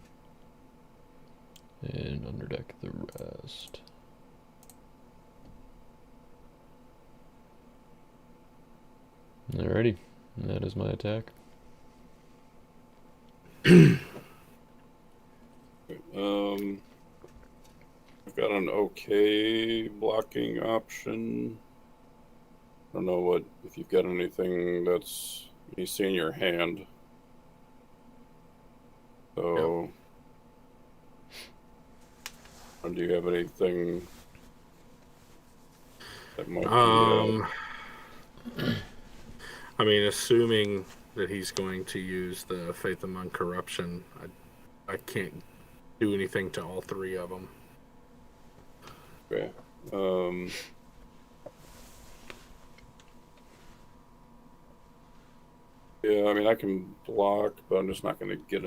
and underdeck the rest. Alrighty, and that is my attack. I've got an okay blocking option. I don't know what if you've got anything that's you see in your hand. So, do you have anything that might be? I mean, assuming that he's going to use the Faith Among Corruption, I can't do anything to all 3 of them. Okay. Yeah, I mean, I can block, but I'm just not going to get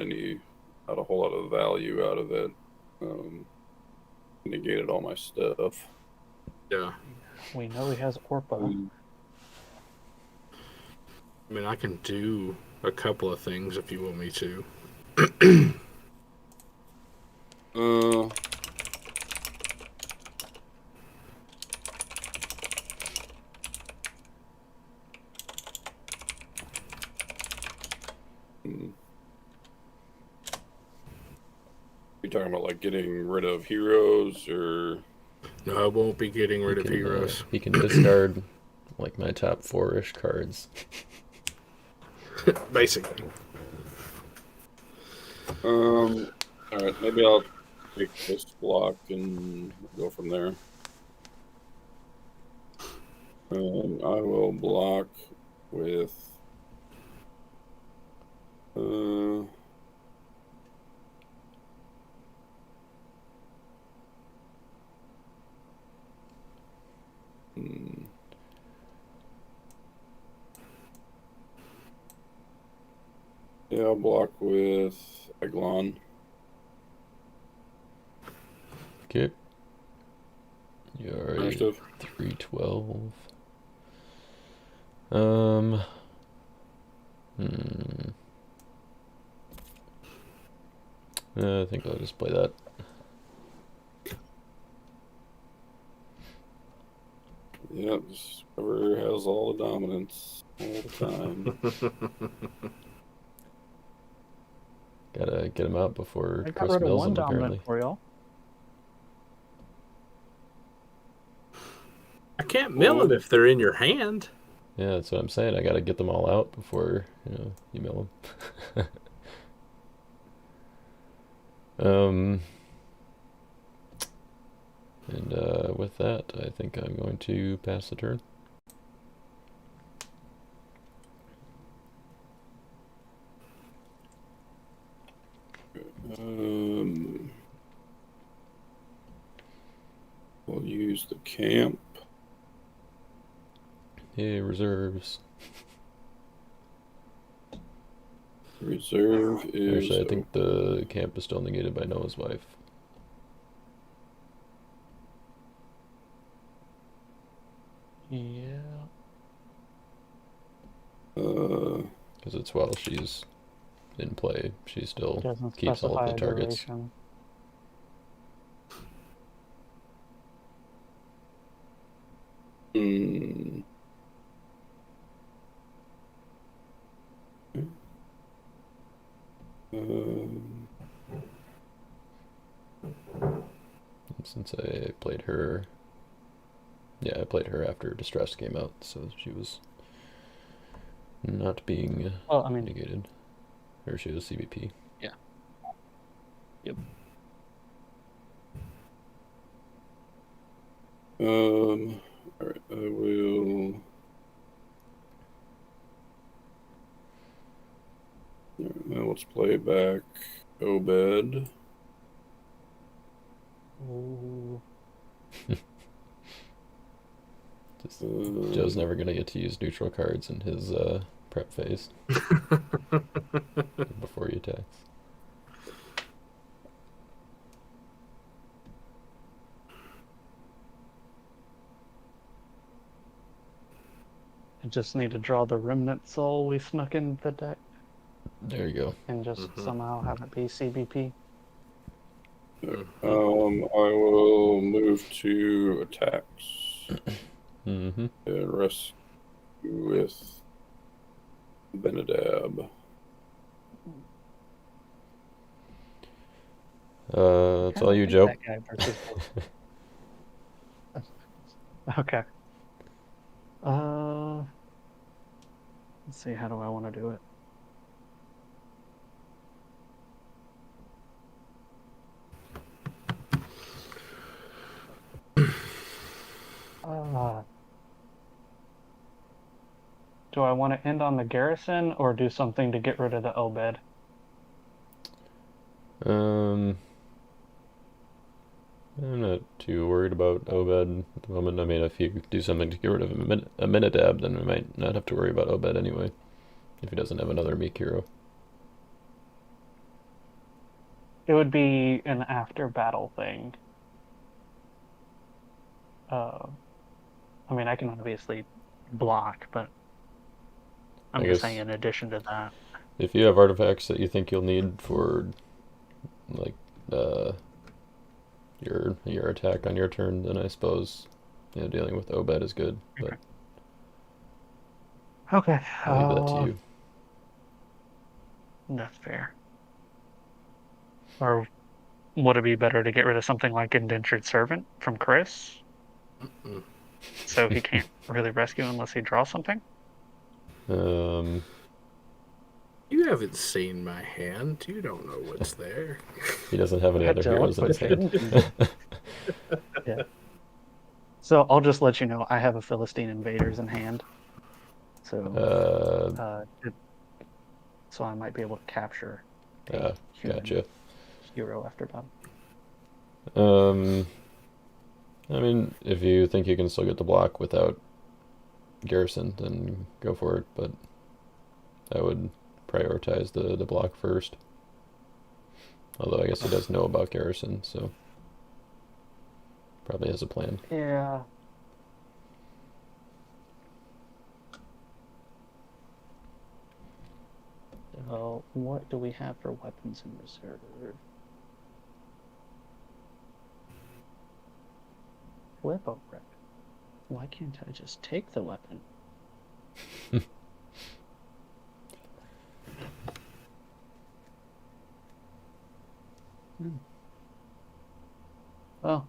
not a whole lot of value out of it. Negated all my stuff. Yeah. We know he has Orpa. I mean, I can do a couple of things if you want me to. You talking about like getting rid of heroes or? No, I won't be getting rid of heroes. He can discard like my top 4-ish cards. Basically. All right, maybe I'll take this block and go from there. I will block with yeah, I'll block with Eglon. Okay. You're Initiative. 312. I think I'll just play that. Yep, just whoever has all the dominance all the time. Gotta get him out before I got Chris rid of mills one him, dominant apparently. for y'all. I can't mill it if they're in your hand. Yeah, that's what I'm saying. I gotta get them all out before, you mill them. And with that, I think I'm going to pass the turn. We'll use the camp. Hey, reserves. Reserve is. Actually, I think the camp is still negated by Noah's wife. Yeah. Because it's while she's in play, she still Doesn't keeps all of specify the a targets. duration. Since I played her, I played her after Distress came out, so she was not being negated, or she was CBP. Yeah. Yep. All right, I will. Now let's play back Obed. Ooh. Joe's never gonna get to use neutral cards in his prep phase before he attacks. I just need to draw the Remnant Soul we snuck in the deck. There you go. And just somehow have it be CBP. I will move to attacks. Mm-hmm. And rescue with Benadab. It's all you, Joe. Okay. Let's see, how do I want to do it? Do I want to end on the garrison or do something to get rid of the Obed? I'm not too worried about Obed at the moment. I mean, if you do something to get rid of a Minidab, then we might not have to worry about Obed anyway, if he doesn't have another meek hero. It would be an after battle thing. I mean, I can obviously block, but I'm I just guess saying in addition to that. if you have artifacts that you think you'll need for, like, your attack on your turn, then I suppose, dealing with Obed is good, but Okay. I'll leave that to you. That's fair. Or would it be better to get rid of something like Indentured Servant from Chris? Mm-mm. So he can't really rescue unless he draws something? You haven't seen my hand. You don't know what's there. He doesn't have any I other don't, heroes in his but hand. yeah. So I'll just let you know I have a Philistine Invaders in hand. So so I might be able to capture a human Gotcha. hero after battle. I mean, if you think you can still get the block without Garrison, then go for it, but I would prioritize the block first. Although I guess he does know about Garrison, so probably has a plan. Yeah. So what do we have for weapons in reserve? Flip a rip. Why can't I just take the weapon? Oh,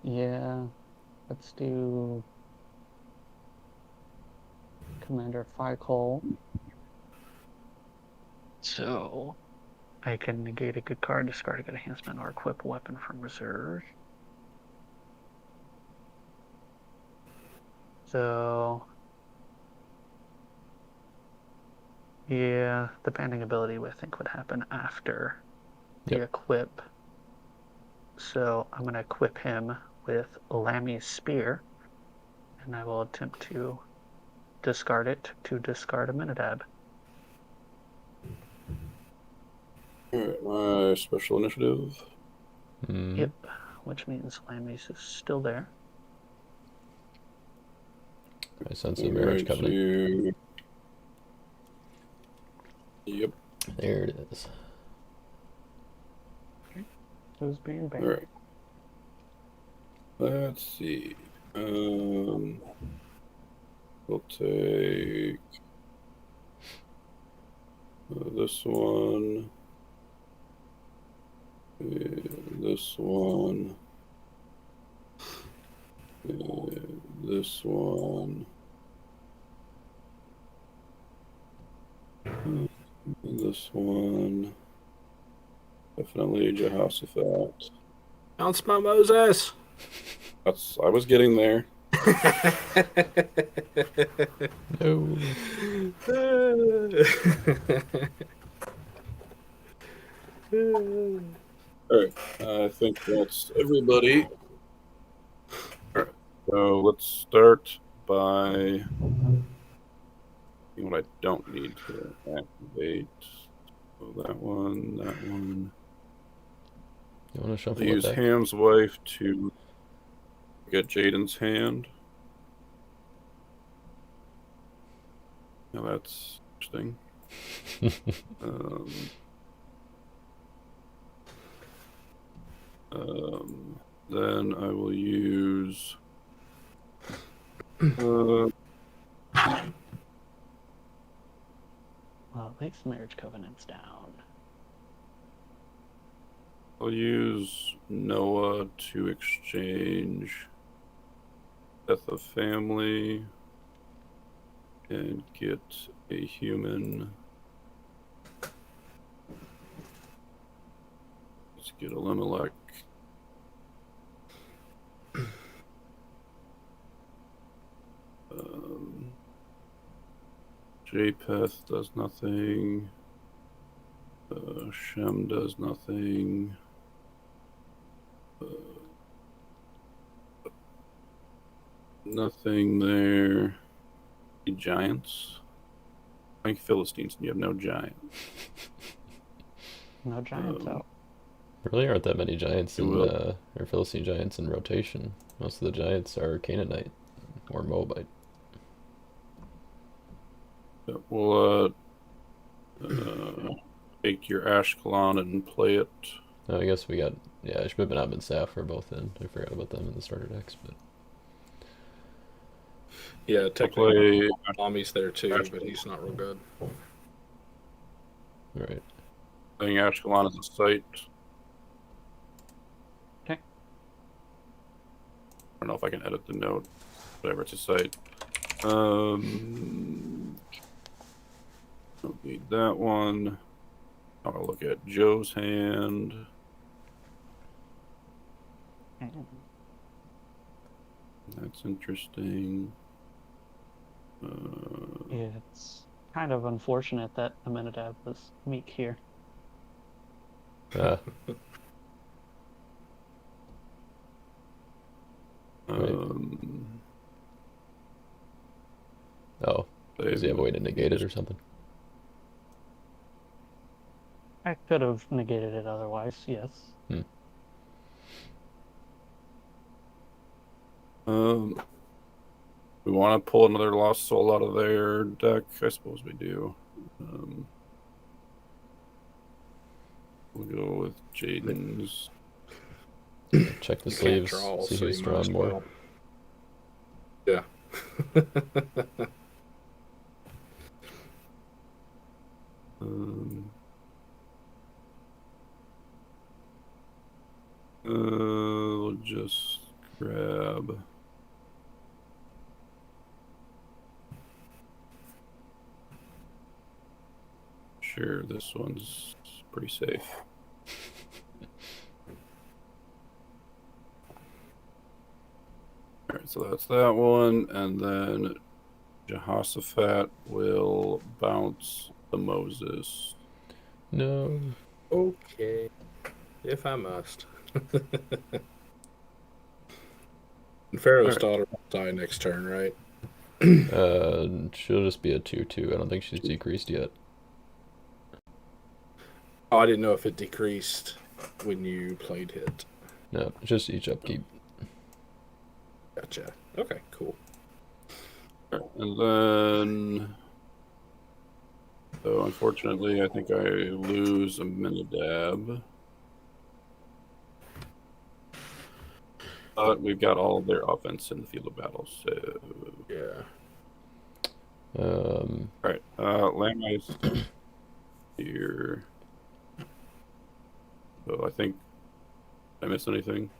yeah, let's do Commander Fikol. So I can negate a good card, discard a good enhancement, or equip a weapon from reserve. So yeah, the banding ability I think would happen after the equip. So I'm going to equip him with Lammy's Spear, and I will attempt to discard it to discard a Minidab. Alright, my special initiative. Yep, which means Lammy's is still there. I sense a marriage covenant. Yep. There it is. Okay. Who's being banned? Alright. Let's see. We'll take this one. This one. This one. This one. Definitely Jehoshaphat. Bounce my Moses. I was getting there. No. Alright, I think that's everybody. Alright, so let's start by what I don't need to activate. So that one. You want to shuffle I it use back? Ham's wife to get Jaden's hand. Now that's interesting. Then I will use Well, at least marriage covenant's down. I'll use Noah to exchange Death of Family and get a human. Let's get Elimelech. Japheth does nothing. Shem does nothing. Nothing there. Any giants? I think Philistines, and you have no giant. No giants out. There really aren't that many giants You in will. or Philistine giants in rotation. Most of the giants are Canaanite or Moabite. We'll take your Ashkelon and play it. Oh, I guess we got Schaeph and I and Schaeph are both in. I forgot about them in the starter decks, but Yeah, I'll technically, play Tommy's there too, but he's not real good. all right. playing Ashkelon as a site. Okay. I don't know if I can edit the note. Whatever, it's a site. Don't need that one. I'll look at Joe's hand. That's interesting. It's kind of unfortunate that Amenadab was weak here. Right. Oh, does he have a way to negate it or something? I could have negated it otherwise, yes. We want to pull another Lost Soul out of their deck. I suppose we do. We'll go with Jaden's. Check the You can't sleeves, draw, see so who's you might as drawn more. well. Yeah. We'll just grab. Sure, this one's pretty safe. Alright, so that's that one, and then Jehoshaphat will bounce the Moses. No. Okay. If I must. And Pharaoh's daughter will die next turn, right? She'll just be a 2/2. I don't think she's decreased yet. Oh, I didn't know if it decreased when you played hit. No, just each upkeep. Gotcha. Okay, cool. And then, so unfortunately, I think I lose Amenadab. But we've got all of their offense in the field of battle, so Yeah. all right. Landmines here. So I think did I miss anything?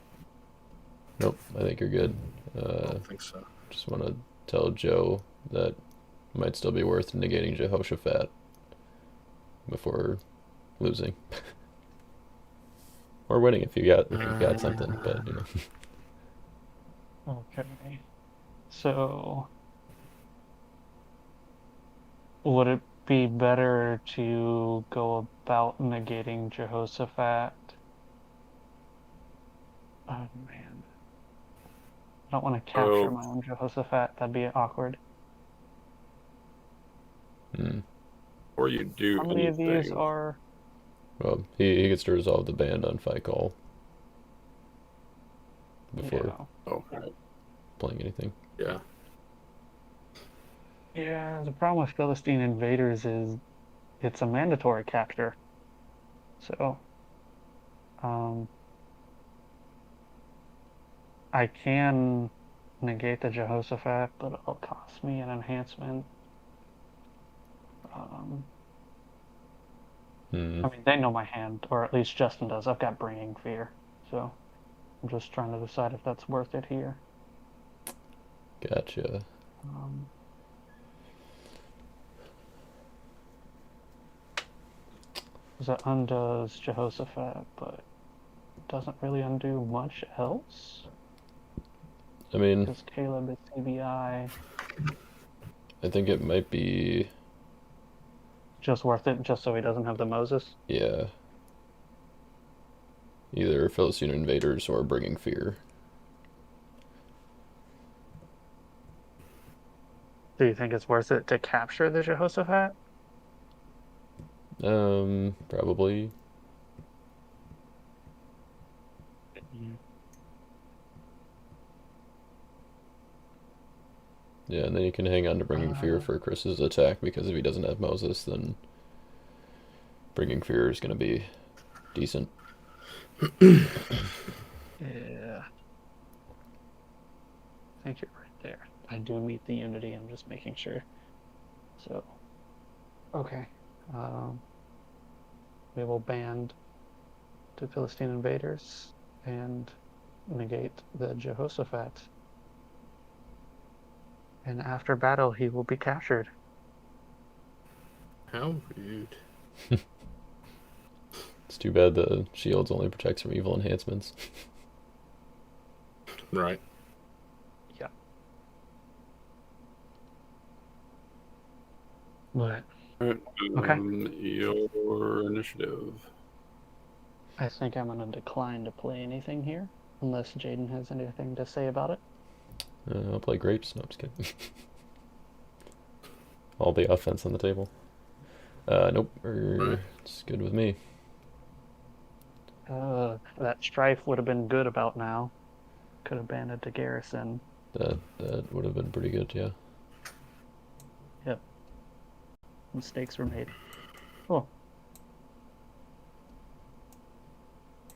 Nope, I think you're good. I don't think so. Just want to tell Joe that it might still be worth negating Jehoshaphat before losing. Or winning if you've got something, but you know. Okay. So, would it be better to go about negating Jehoshaphat? Oh man. I don't want to capture my own Jehoshaphat. That'd be awkward. Or you do How many anything. of these are? Well, he gets to resolve the band on fight call before playing anything. Yeah. Yeah, the problem with Philistine Invaders is it's a mandatory capture. So, I can negate the Jehoshaphat, but it'll cost me an enhancement. I mean, they know my hand, or at least Justin does. I've got Bringing Fear, so I'm just trying to decide if that's worth it here. Gotcha. Because it undoes Jehoshaphat, but doesn't really undo much else. I mean, Because Caleb is CBI. I think it might be Just worth it, just so he doesn't have the Moses. Yeah. Either Philistine invaders or bringing fear. Do you think it's worth it to capture the Jehoshaphat? Probably. Yeah, and then you can hang on to bringing fear for Chris's attack, because if he doesn't have Moses, then bringing fear is going to be decent. Yeah. I think you're right there. I do meet the unity, I'm just making sure. So, okay. We will band to Philistine invaders and negate the Jehoshaphat. And after battle, he will be captured. How rude. It's too bad the shields only protects from evil enhancements. Right. Yeah. But Alright, okay. Your initiative. I think I'm going to decline to play anything here, unless Jaden has anything to say about it. I'll play grapes. No, I'm just kidding. All the offense on the table. Nope. It's good with me. That strife would have been good about now. Could have banded to Garrison. That would have been pretty good, yeah. Yep. Mistakes were made. Cool.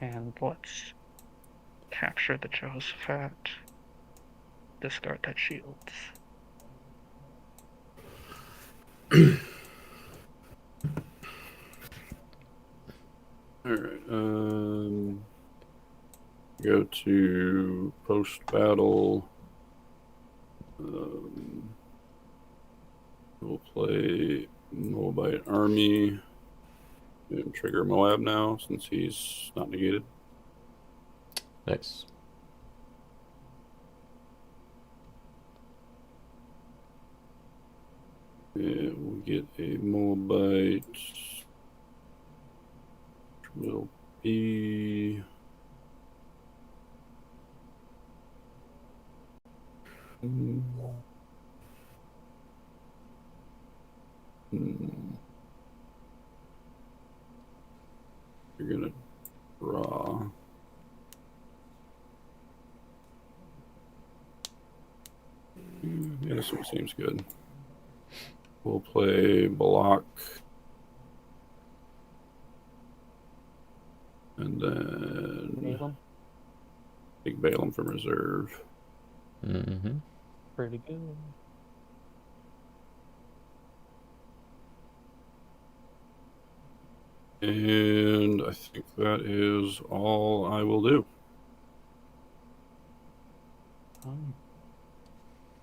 And let's capture the Jehoshaphat. Discard that shield. Alright, go to post-battle. We'll play Moabite Army. And trigger Moab now, since he's not negated. Nice. And we'll get a Moabite. Will be. You're gonna draw. Yeah, this one seems good. We'll play Balak. And then Balaam. take Balaam from reserve. Mm-hmm. Pretty good. And I think that is all I will do.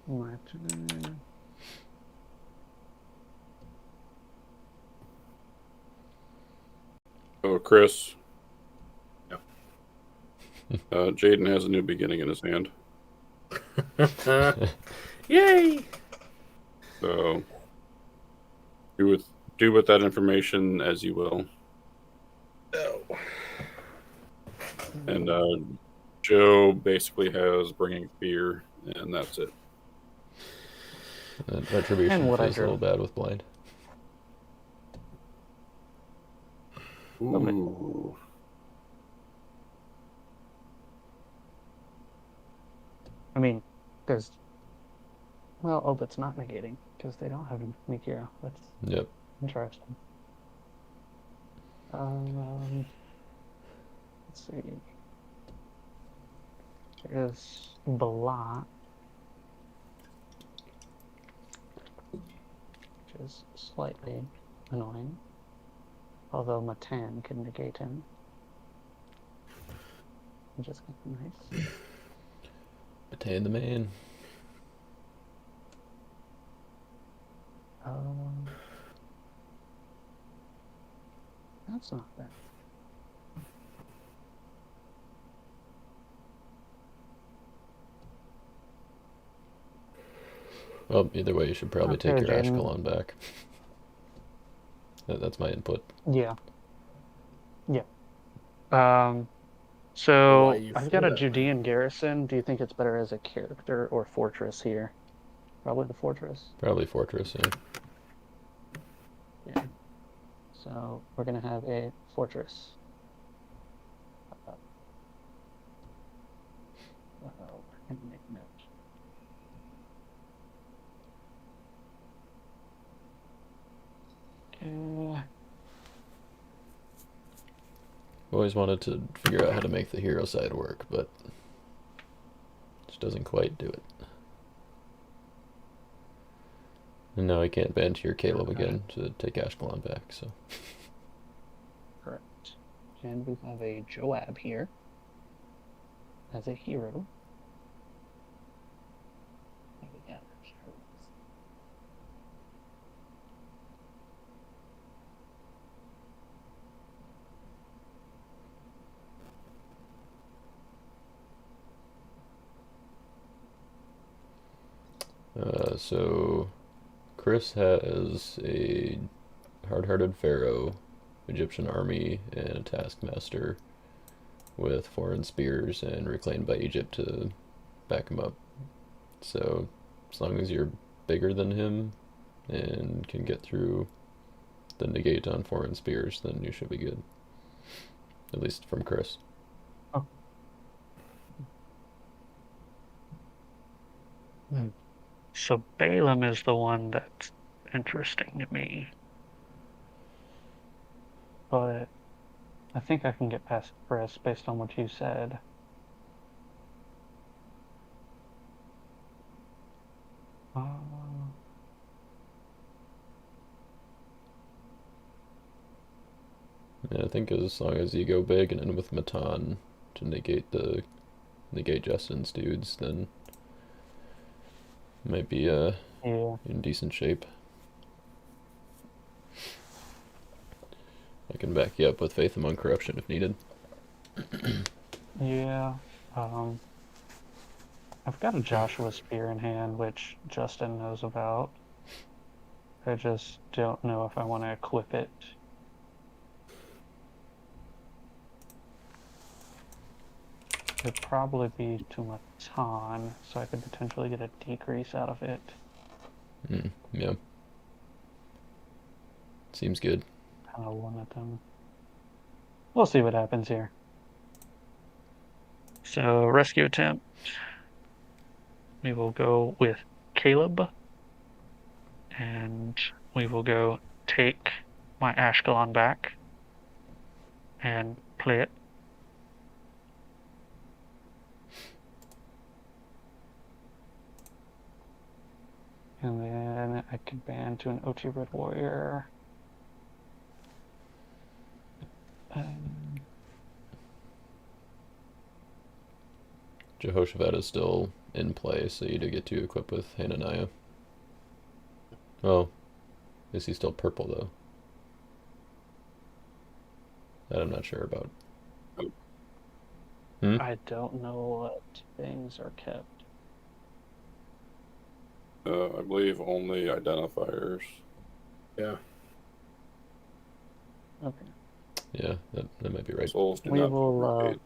My turn. Oh, Chris. Yep. Jaden has a new beginning in his hand. Yay! So do with that information as you will. Oh. And Joe basically has bringing fear, and that's it. Retribution And what I feels a little drew. bad with blind. Ooh. I mean, there's. Well, oh, that's not negating, because they don't have Mikira. That's Yep. interesting. Let's see. There's Balak, which is slightly annoying. Although Matan can negate him. Which is kind of nice. Matan the man. That's not bad. Well, either way, you should probably Okay, take your Jaden. Ashkelon back. That's my input. Yeah. Yeah. Why So you I've feel got a that way? Judean garrison. Do you think it's better as a character or fortress here? Probably the fortress. Probably fortress. Yeah. Yeah. So we're gonna have a fortress. We're gonna make note. Always wanted to figure out how to make the hero side work, but just doesn't quite do it. And now I can't ban tier Caleb again to take Ashkelon back, so. Correct. And we have a Joab here as a hero. So Chris has a hard-hearted pharaoh, Egyptian army, and a taskmaster with foreign spears and reclaimed by Egypt to back him up. So as long as you're bigger than him and can get through the negate on foreign spears, then you should be good. At least from Chris. Oh. So Balaam is the one that's interesting to me. But I think I can get past Chris based on what you said. Yeah, I think as long as you go big and in with Matan to negate Justin's dudes, then might be in decent shape. I can back you up with Faith Among Corruption if needed. Yeah. I've got a Joshua Spear in hand, which Justin knows about. I just don't know if I want to equip it. It'd probably be to Matan, so I could potentially get a decrease out of it. Yeah. Seems good. Kind of limit them. We'll see what happens here. So, rescue attempt. We will go with Caleb. And we will go take my Ashkelon back and play it. And then I could ban to an OT Red Warrior. Jehoshaphat is still in play, so you do get to equip with Hananiah. Oh, is he still purple though? That I'm not sure about. I don't know what things are kept. I believe only identifiers. Yeah. Okay. Yeah, that might be right. Souls do We not will, duplicate.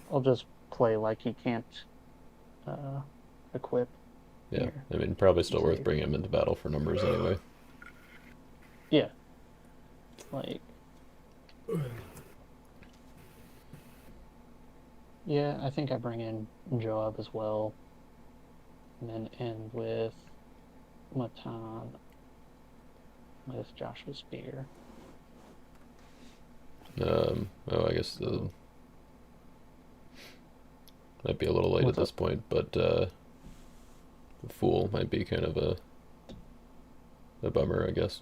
I'll just play like he can't equip. Yeah, here. I mean, probably still worth bringing him into battle for numbers anyway. Yeah. Like. Yeah, I think I bring in Joab as well. And then end with Matan with Joshua Spear. Oh, I guess might be a little late at this point, but the Fool might be kind of a bummer, I guess.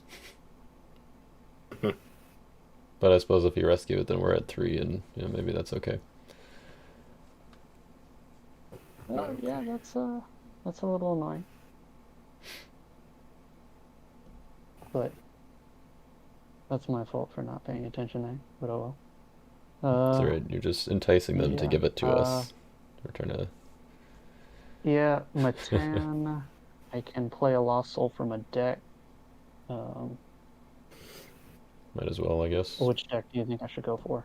But I suppose if you rescue it, then we're at 3, and maybe that's okay. Yeah, that's a little annoying. But that's my fault for not paying attention there, but oh well. It's alright, you're just enticing them to give it to us. We're trying to... Yeah, Matan, I can play a Lost Soul from a deck Might as well, I guess. Which deck do you think I should go for?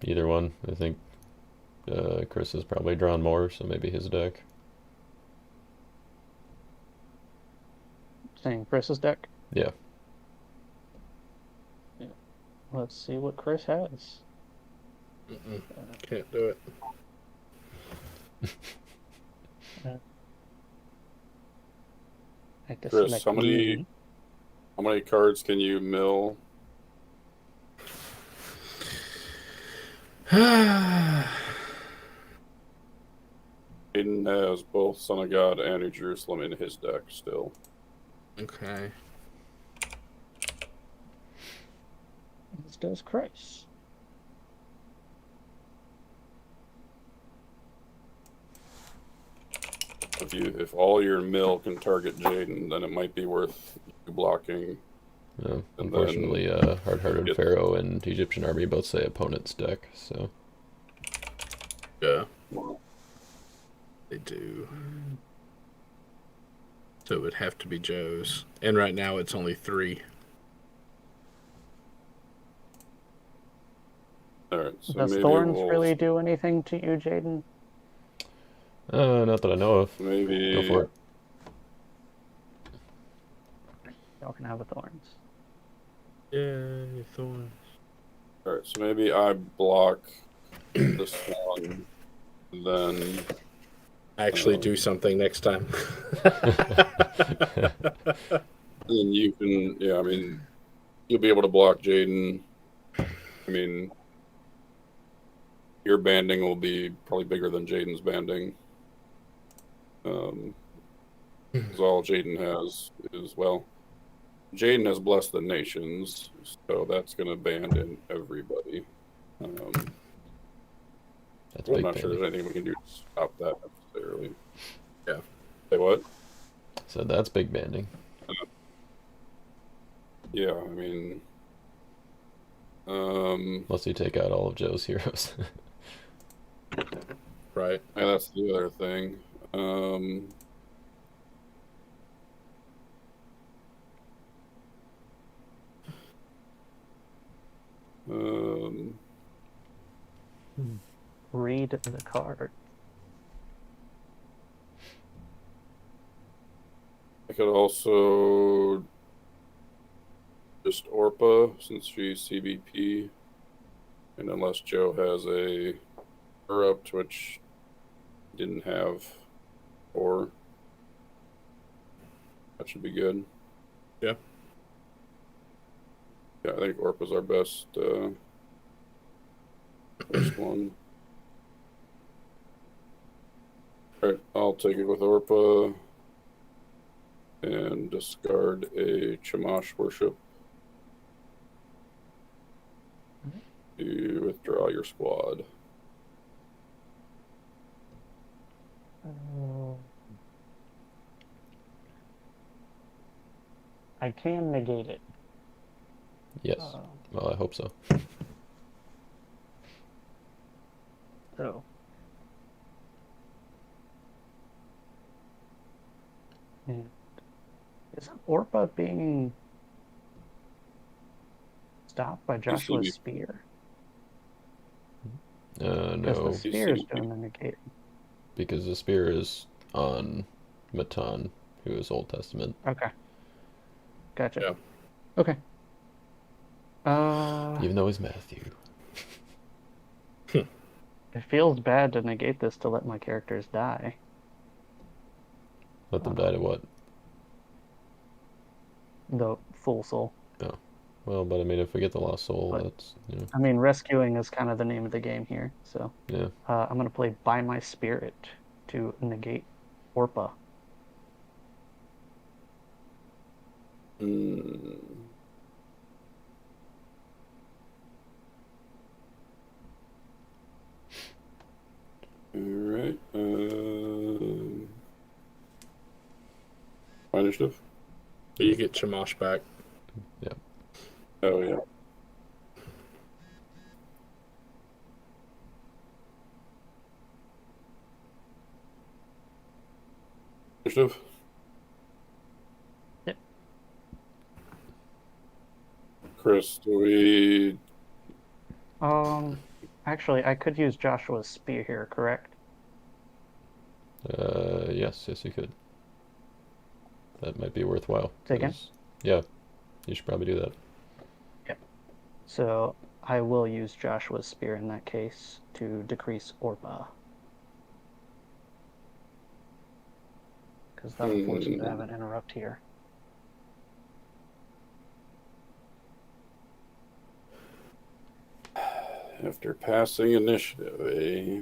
Either one. I think Chris has probably drawn more, so maybe his deck. Saying Chris's deck? Yeah. Let's see what Chris has. Can't do it. I have to Chris, select how many cards can you mill? Aiden has both Son of God and New Jerusalem in his deck still. Okay. As does Chris. If all your mill can target Jaden, then it might be worth you blocking. No, unfortunately, Hard-Hearted Pharaoh and Egyptian Army both say opponent's deck, so... Yeah. They do. So it would have to be Joe's. And right now it's only 3. Alright, so Does maybe Thorns we'll... really do anything to you, Jaden? Not that I know of. Maybe... Go for it. Y'all can have a Thorns. Yay, Thorns. Alright, so maybe I block this one, then... Actually do something next time. Then you can, yeah, I mean, you'll be able to block Jaden. I mean, your banding will be probably bigger than Jaden's banding. Because all Jaden has is, well, Jaden has Bless the Nations, so that's going to band in everybody. That's I'm big not sure banding. there's anything we can do to stop that necessarily. Yeah. Say what? So that's big banding. Yeah, I mean... Unless you take out all of Joe's heroes. Right. yeah, that's the other thing. Read the card. I could also just Orpa since she's CBP, and unless Joe has a corrupt, which he didn't have, or that should be good. Yeah. Yeah, I think Orpa's our best one. Alright, I'll take it with Orpa and discard a Chamash Worship to withdraw your squad. I can negate it. Yes. Well, I hope so. So. And is Orpa being stopped by Joshua's spear? Because No, the spear is doing the negating. because the spear is on Matan, who is Old Testament. Okay. Gotcha. Yeah. Okay. Even though he's Matthew. It feels bad to negate this to let my characters die. Let them die to what? The full soul. Oh. Well, but I mean, if we get the lost soul, But- that's, you know, I mean, rescuing is kind of the name of the game here. So yeah. I'm going to play By My Spirit to negate Orpa. Alright. Initiative? You get Chamash back. Yeah. Oh, yeah. Initiative? Chris, do we? Actually, I could use Joshua's spear here, correct? Yes, you could. That might be worthwhile. Say again? Yeah, you should probably do that. Yep. So I will use Joshua's spear in that case to decrease Orba. Because that'll force him to have an interrupt here. After passing initiative, eh?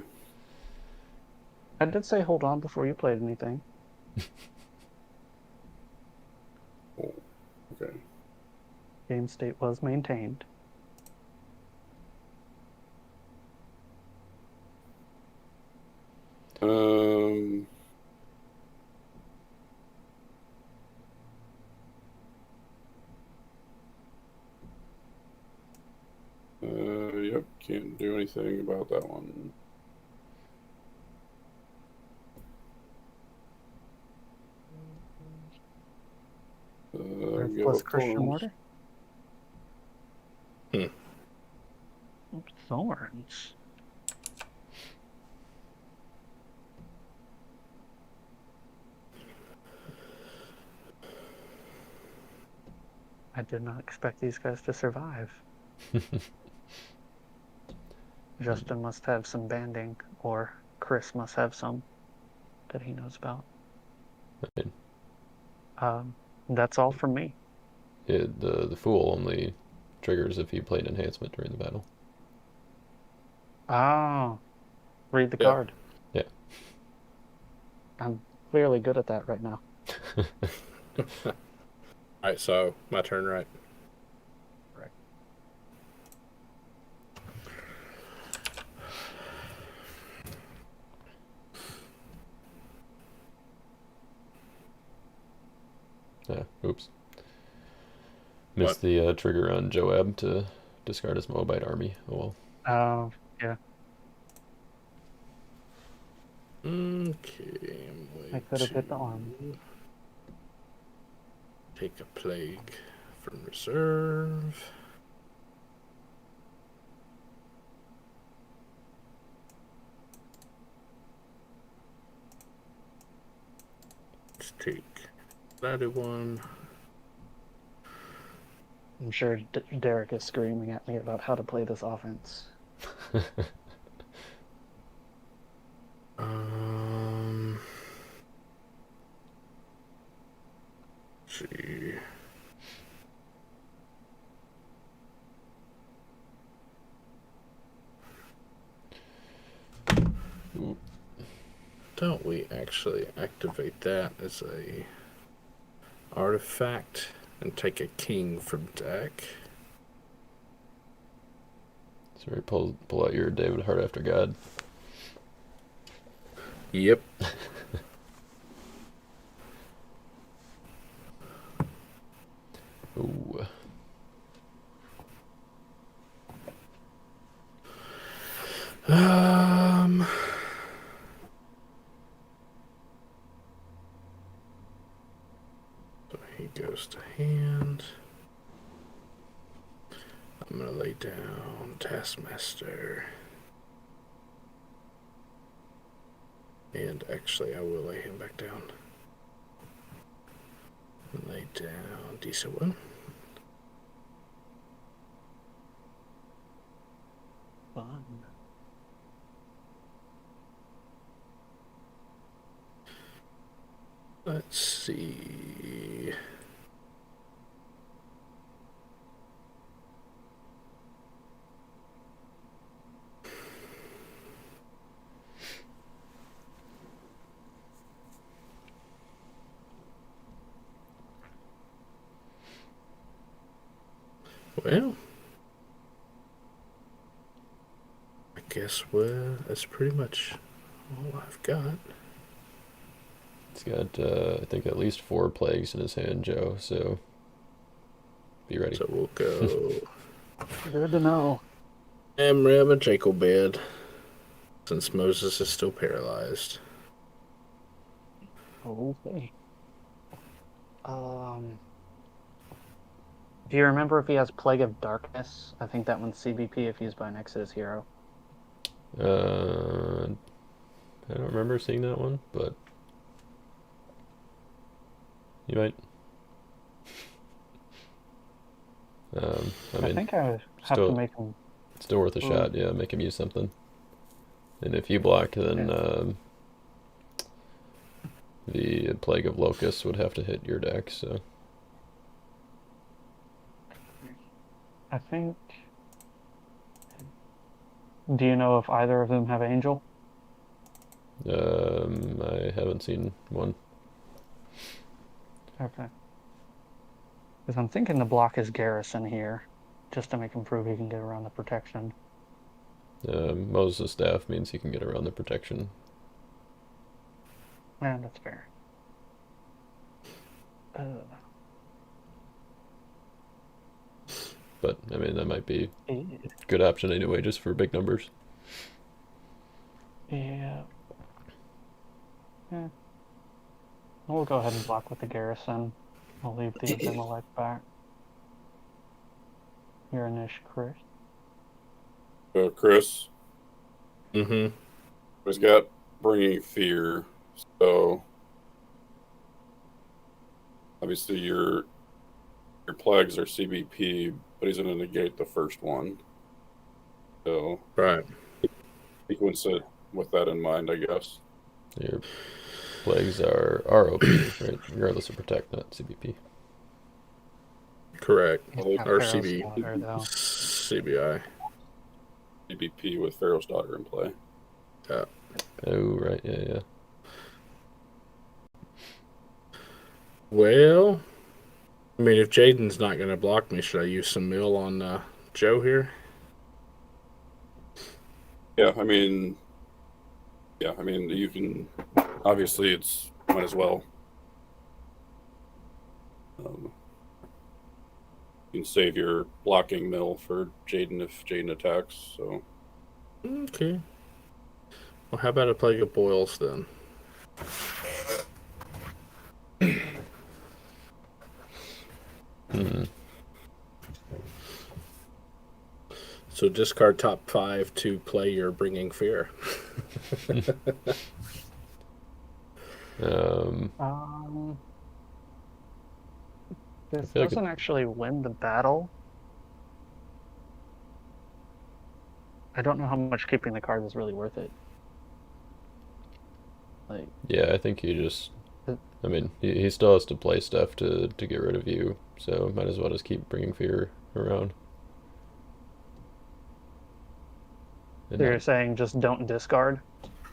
I did say hold on before you played anything. Oh, okay. Game state was maintained. Yep, can't do anything about that one. Give Plus up Christian thorns. Mortar? Thorns. I did not expect these guys to survive. Justin must have some banding, or Chris must have some that he knows about. Right. That's all from me. The Fool only triggers if you played enhancement during the battle. Oh, read the Yeah. card. Yeah. I'm clearly good at that right now. Alright, so my turn, right? Right. Oops. Missed the trigger on Joab to discard his Moabite army. Oh well. Yeah. Okay, I could have hit the arm. Take a plague from reserve. Let's take that one. I'm sure Derek is screaming at me about how to play this offense. Let's see. Ooh. Don't we actually activate that as a artifact and take a king from deck? Sorry, pull out your David Heart After God. Yep. Ooh. So he goes to hand. I'm gonna lay down Taskmaster. And actually, I will lay him back down. And lay down decent one. Fun. Let's see. Well, I guess that's pretty much all I've got. He's got, I think, at least 4 plagues in his hand, Joe, so be ready. So we'll go Good to know. Amram and Jacobed, since Moses is still paralyzed. Okay. Do you remember if he has Plague of Darkness? I think that one's CBP if used by an Exodus hero. I don't remember seeing that one, but you might. I think I have to make him. Still worth a shot. Yeah, make him use something. And if you block, then the Plague of Locusts would have to hit your deck. So I think. Do you know if either of them have Angel? I haven't seen one. Okay. Because I'm thinking the block is Garrison here, just to make him prove he can get around the protection. Moses' staff means he can get around the protection. Yeah, that's fair. But, I mean, that might be a good option anyway, just for big numbers. Yeah. We'll go ahead and block with the Garrison. I'll leave the Abimelech back. You're Anish, Chris. Chris? Mm-hmm. He's got Bringing Fear, so obviously your plagues are CBP, but he's going to negate the first one. So Right. Sequence it with that in mind, I guess. Your plagues are ROP, right? Regardless of protect, not CBP. Correct. Or CBI. CBP with Pharaoh's Daughter in play. Yeah. Oh, right. Yeah. Well, I mean, if Jaden's not going to block me, should I use some mill on Joe here? Yeah, I mean, you can, obviously it's, might as well. You can save your blocking mill for Jaden if Jaden attacks, so. Okay. Well, how about a Plague of Boils then? So discard top 5 to play your Bringing Fear. This doesn't actually win the battle. I don't know how much keeping the cards is really worth it. Yeah, I think he just. I mean, he still has to play stuff to get rid of you, so might as well just keep Bringing Fear around. So you're saying just don't discard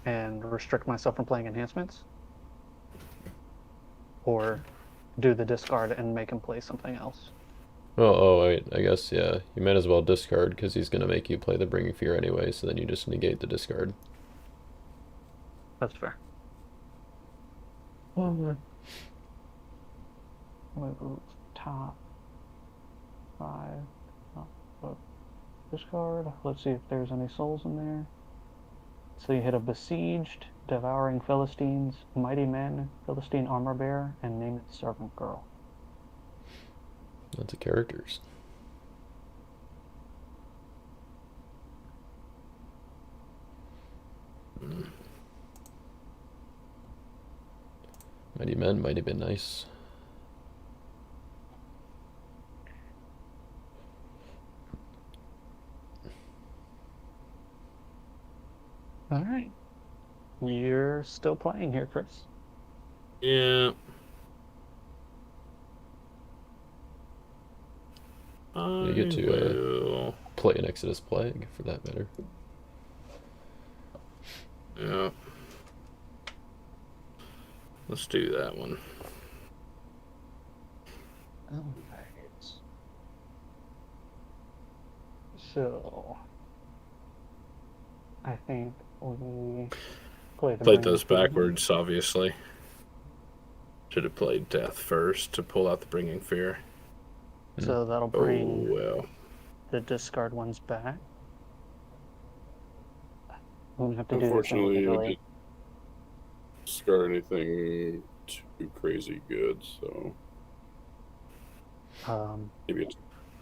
and restrict myself from playing enhancements? Or do the discard and make him play something else? I guess, yeah. You might as well discard because he's going to make you play the Bringing Fear anyway, so then you just negate the discard. That's fair. Top 5. Discard. Let's see if there's any souls in there. So you hit a Besieged, Devouring Philistines, Mighty Men, Philistine Armor Bearer, and Name It Servant Girl. Lots of characters. Mighty Men might have been nice. All right. You're still playing here, Chris. Yeah. You get to play an Exodus Plague, for that matter. Yeah. Let's do that one. All right. So, I think we played those backwards, obviously. Should have played Death first to pull out the Bringing Fear. So that'll bring the discard ones back. I'm gonna have to Unfortunately, do you didn't discard anything too crazy good, so. Maybe it's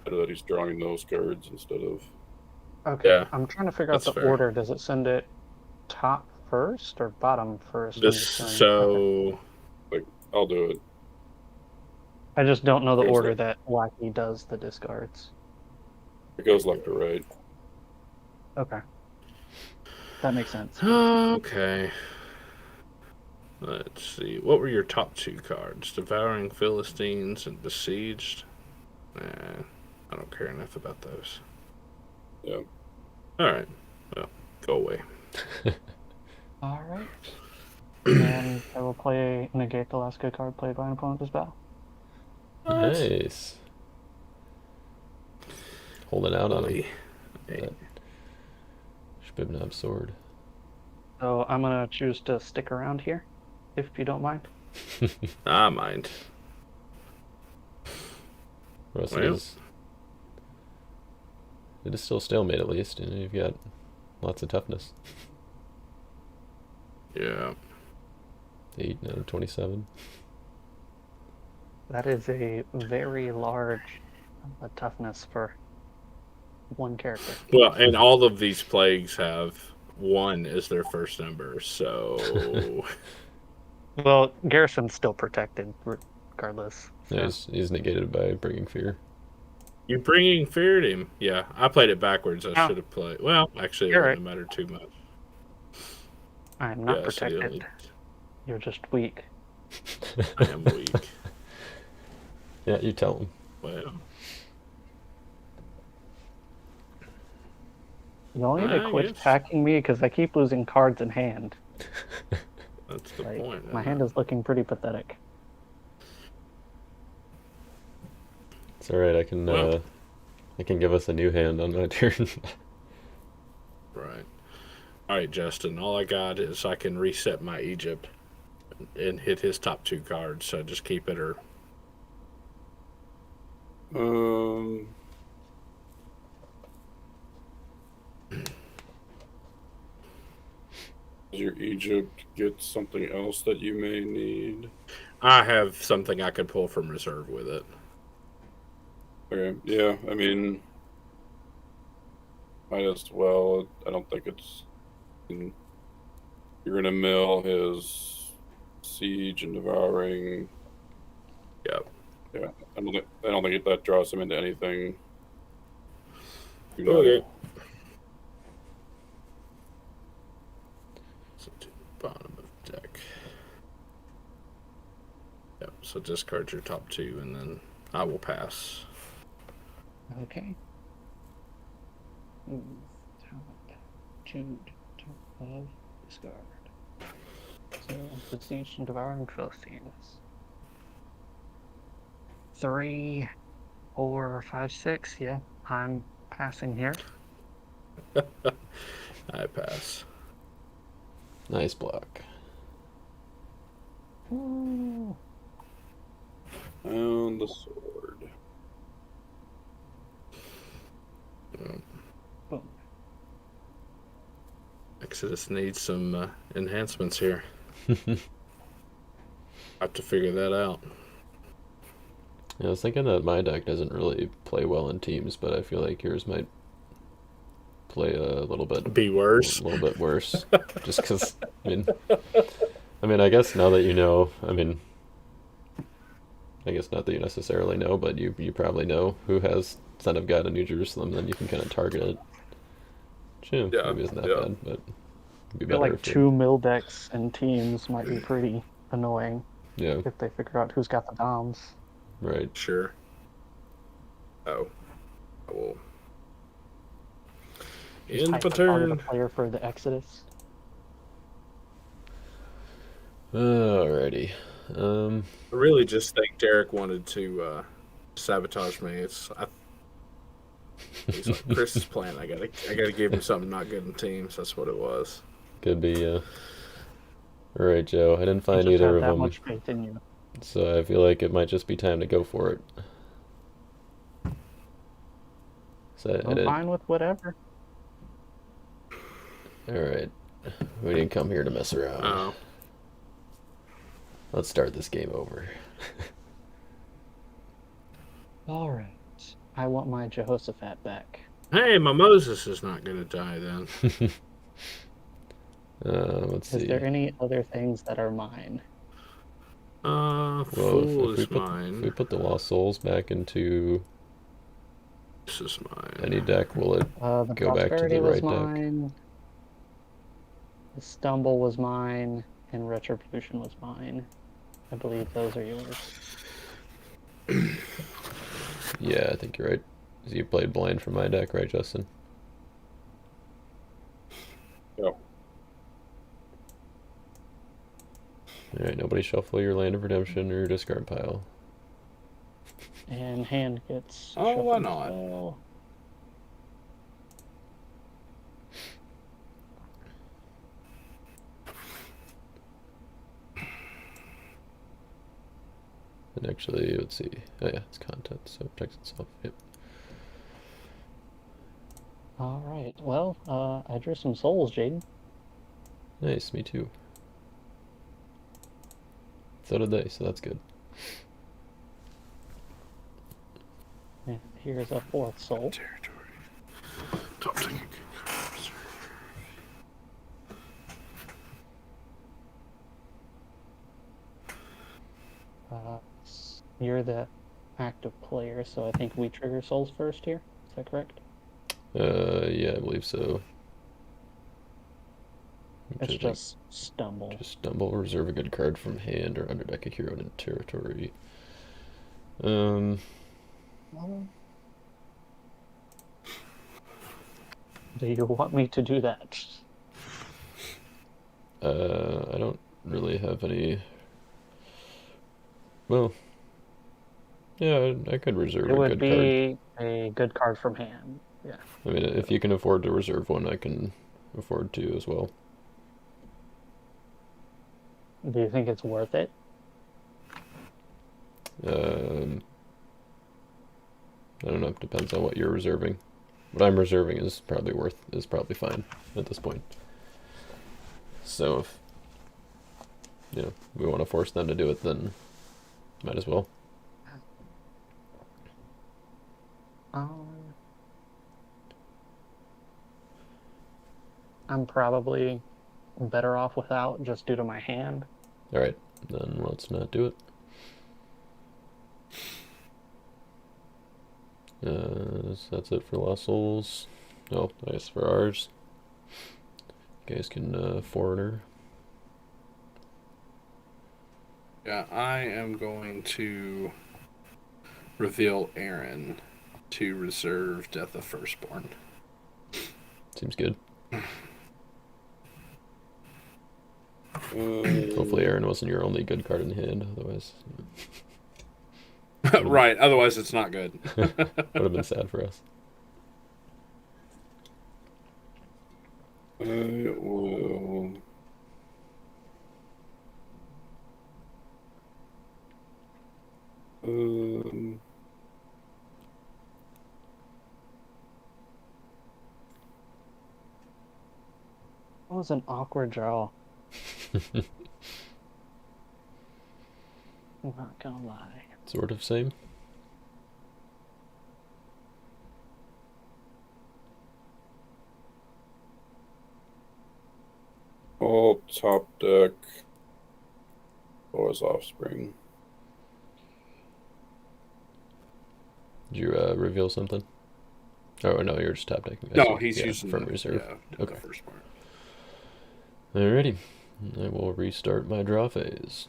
better that he's drawing those cards instead of. Okay, Yeah, I'm trying to figure out that's the fair. order. Does it send it top first or bottom first when you're This showing? so Like, I'll do it. I just don't know the Goes order like- that Wacky does the discards. It goes left to right. Okay. That makes sense. okay. Let's see. What were your top 2 cards? Devouring Philistines and Besieged? Nah, I don't care enough about those. Yeah. Alright. Well, go away. All right. And I will negate the last good card played by an opponent as well. Nice. Holding out on him. Hey. That Shpibnab sword. So I'm going to choose to stick around here, if you don't mind. I mind. Russ, Well. it is still stalemate at least, and you've got lots of toughness. Yeah. 8 out of 27. That is a very large toughness for one character. Well, and all of these plagues have 1 as their first number, so. Well, Garrison's still protected regardless. So. Yeah, he's negated by bringing fear. You bringing fear to him? Yeah, I played it backwards. I should have played. Well, actually, it You're wouldn't matter too much. I'm not Yeah, so the protected. only- You're just weak. I am weak. Yeah, you tell him. Well, You only need to I quit guess. attacking me because I keep losing cards in hand. that's the Like, point. my isn't hand it? is looking pretty pathetic. It's alright, I can give us a new hand on my turn. Right. All right, Justin. All I got is I can reset my Egypt and hit his top 2 cards. So just keep it or. Does your Egypt get something else that you may need? I have something I could pull from reserve with it. Okay. Yeah. I mean, might as well. I don't think it's. You're gonna mill his siege and devouring. Yep. Yeah. I don't think that draws him into anything. Okay. So to the bottom of deck. Yep. So discard your top 2, and then I will pass. Okay. Jude, top of discard. So, Besieged and Devouring Philistines. 3, 4, 5, 6. Yeah, I'm passing here. I pass. Nice block. Ooh. And the sword. Boom. Exodus needs some enhancements here. Have to figure that out. Yeah, I was thinking that my deck doesn't really play well in teams, but I feel like yours might play a little bit Be worse. A little bit worse, just because. I mean, I guess now that you know, I guess not that you necessarily know, but you probably know who has Son of God in New Jerusalem. Then you can kind of target it. Which, Yeah, maybe isn't that yeah. bad, but it'd be I feel better like if 2 mill decks and teams might be pretty annoying yeah, if they figure out who's got the doms. right. Sure. Oh. I will. Who's End type of of part of turn. the player for the Exodus. Alrighty. I really just think Derek wanted to sabotage me. He's like, Chris's plan. I gotta give him something not good in teams. That's what it was. Could be. Alright, Joe. I didn't I find just either have of that them, much faith in you. so I feel like it might just be time to go for it. So I I'm did. fine with whatever. Alright. We didn't come here to mess around. Oh. Let's start this game over. All right. I want my Jehoshaphat back. Hey, my Moses is not going to die then. Let's Is see. there any other things that are mine? Well, Fool if we is mine. put the Lost Souls back into This is mine. any deck, will it The go back to Prosperity the was right deck? mine. The Stumble was mine, and Retribution was mine. I believe those are yours. Yeah, I think you're right. 'Cause you played blind from my deck, right, Justin? Yep. Alright, nobody shuffle your Land of Redemption or discard pile. And hand gets Oh, shuffled why as not? well. And actually, let's see. Oh yeah, it's content, so it protects itself. Yep. All right. Well, I drew some souls, Jaden. Nice, me too. So did they, so that's good. And here's a fourth soul. Territory. Top taking cards. You're the active player, so I think we trigger souls first here. Is that correct? Yeah, I believe so. It's just stumble. Just stumble, reserve a good card from hand, or underdeck a hero in territory. Do you want me to do that? I don't really have any. Well, yeah, I could reserve It a would good card. be a good card from hand. Yeah. I mean, if you can afford to reserve one, I can afford to as well. Do you think it's worth it? I don't know. Depends on what you're reserving. What I'm reserving is probably fine at this point. So if we want to force them to do it, then might as well. I'm probably better off without, just due to my hand. All right, then let's not do it. So that's it for Lost Souls. Oh, I guess for ours. You guys can foreigner. Yeah, I am going to reveal Aaron to reserve Death of Firstborn. Seems good. Hopefully Aaron wasn't your only good card in hand, otherwise... Right, otherwise it's not good. Would have been sad for us. I will... That was an awkward draw. I'm not gonna lie. Sort of same. All top deck. Boy's Offspring. Did you reveal something? Oh no, you're just top decking. No, he's using from reserve. Yeah, Okay. the first part. Alrighty, I will restart my draw phase.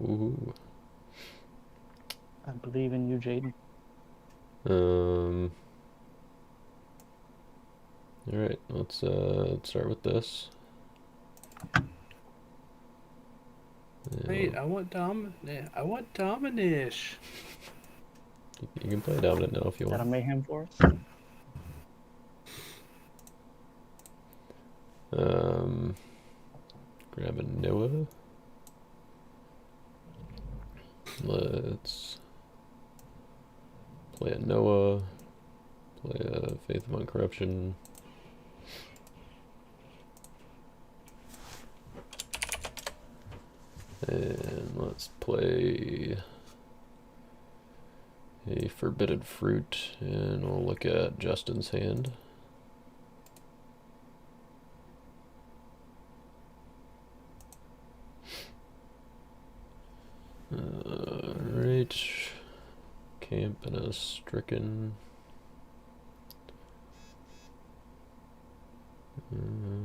Woohoo! I believe in you, Jaden. Alright, let's start with this. Wait, I want Dominish. You can play Dominant now if you Is that a want. mayhem for us? Grab a Noah. Let's play a Noah. Play a Faith Among Corruption. And let's play a forbidden fruit, and we'll look at Justin's hand. Right. Camp and a stricken.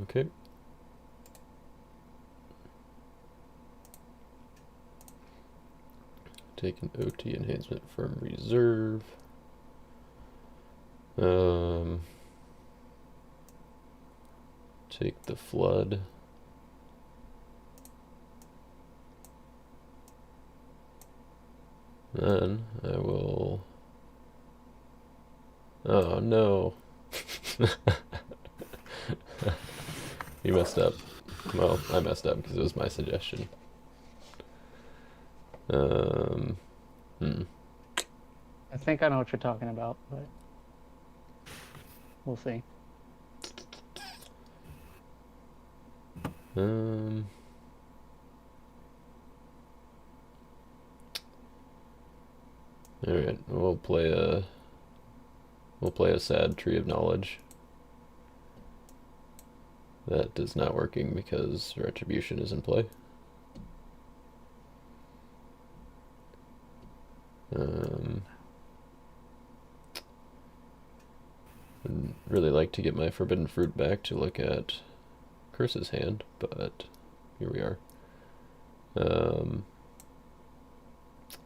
Okay. Take an OT enhancement from reserve. Take the flood. Then I will... Oh no. You messed up. Well, I messed up because it was my suggestion. I think I know what you're talking about, but we'll see. Alright, we'll play a sad tree of knowledge. That is not working because retribution is in play. I'd really like to get my forbidden fruit back to look at Curse's hand, but here we are.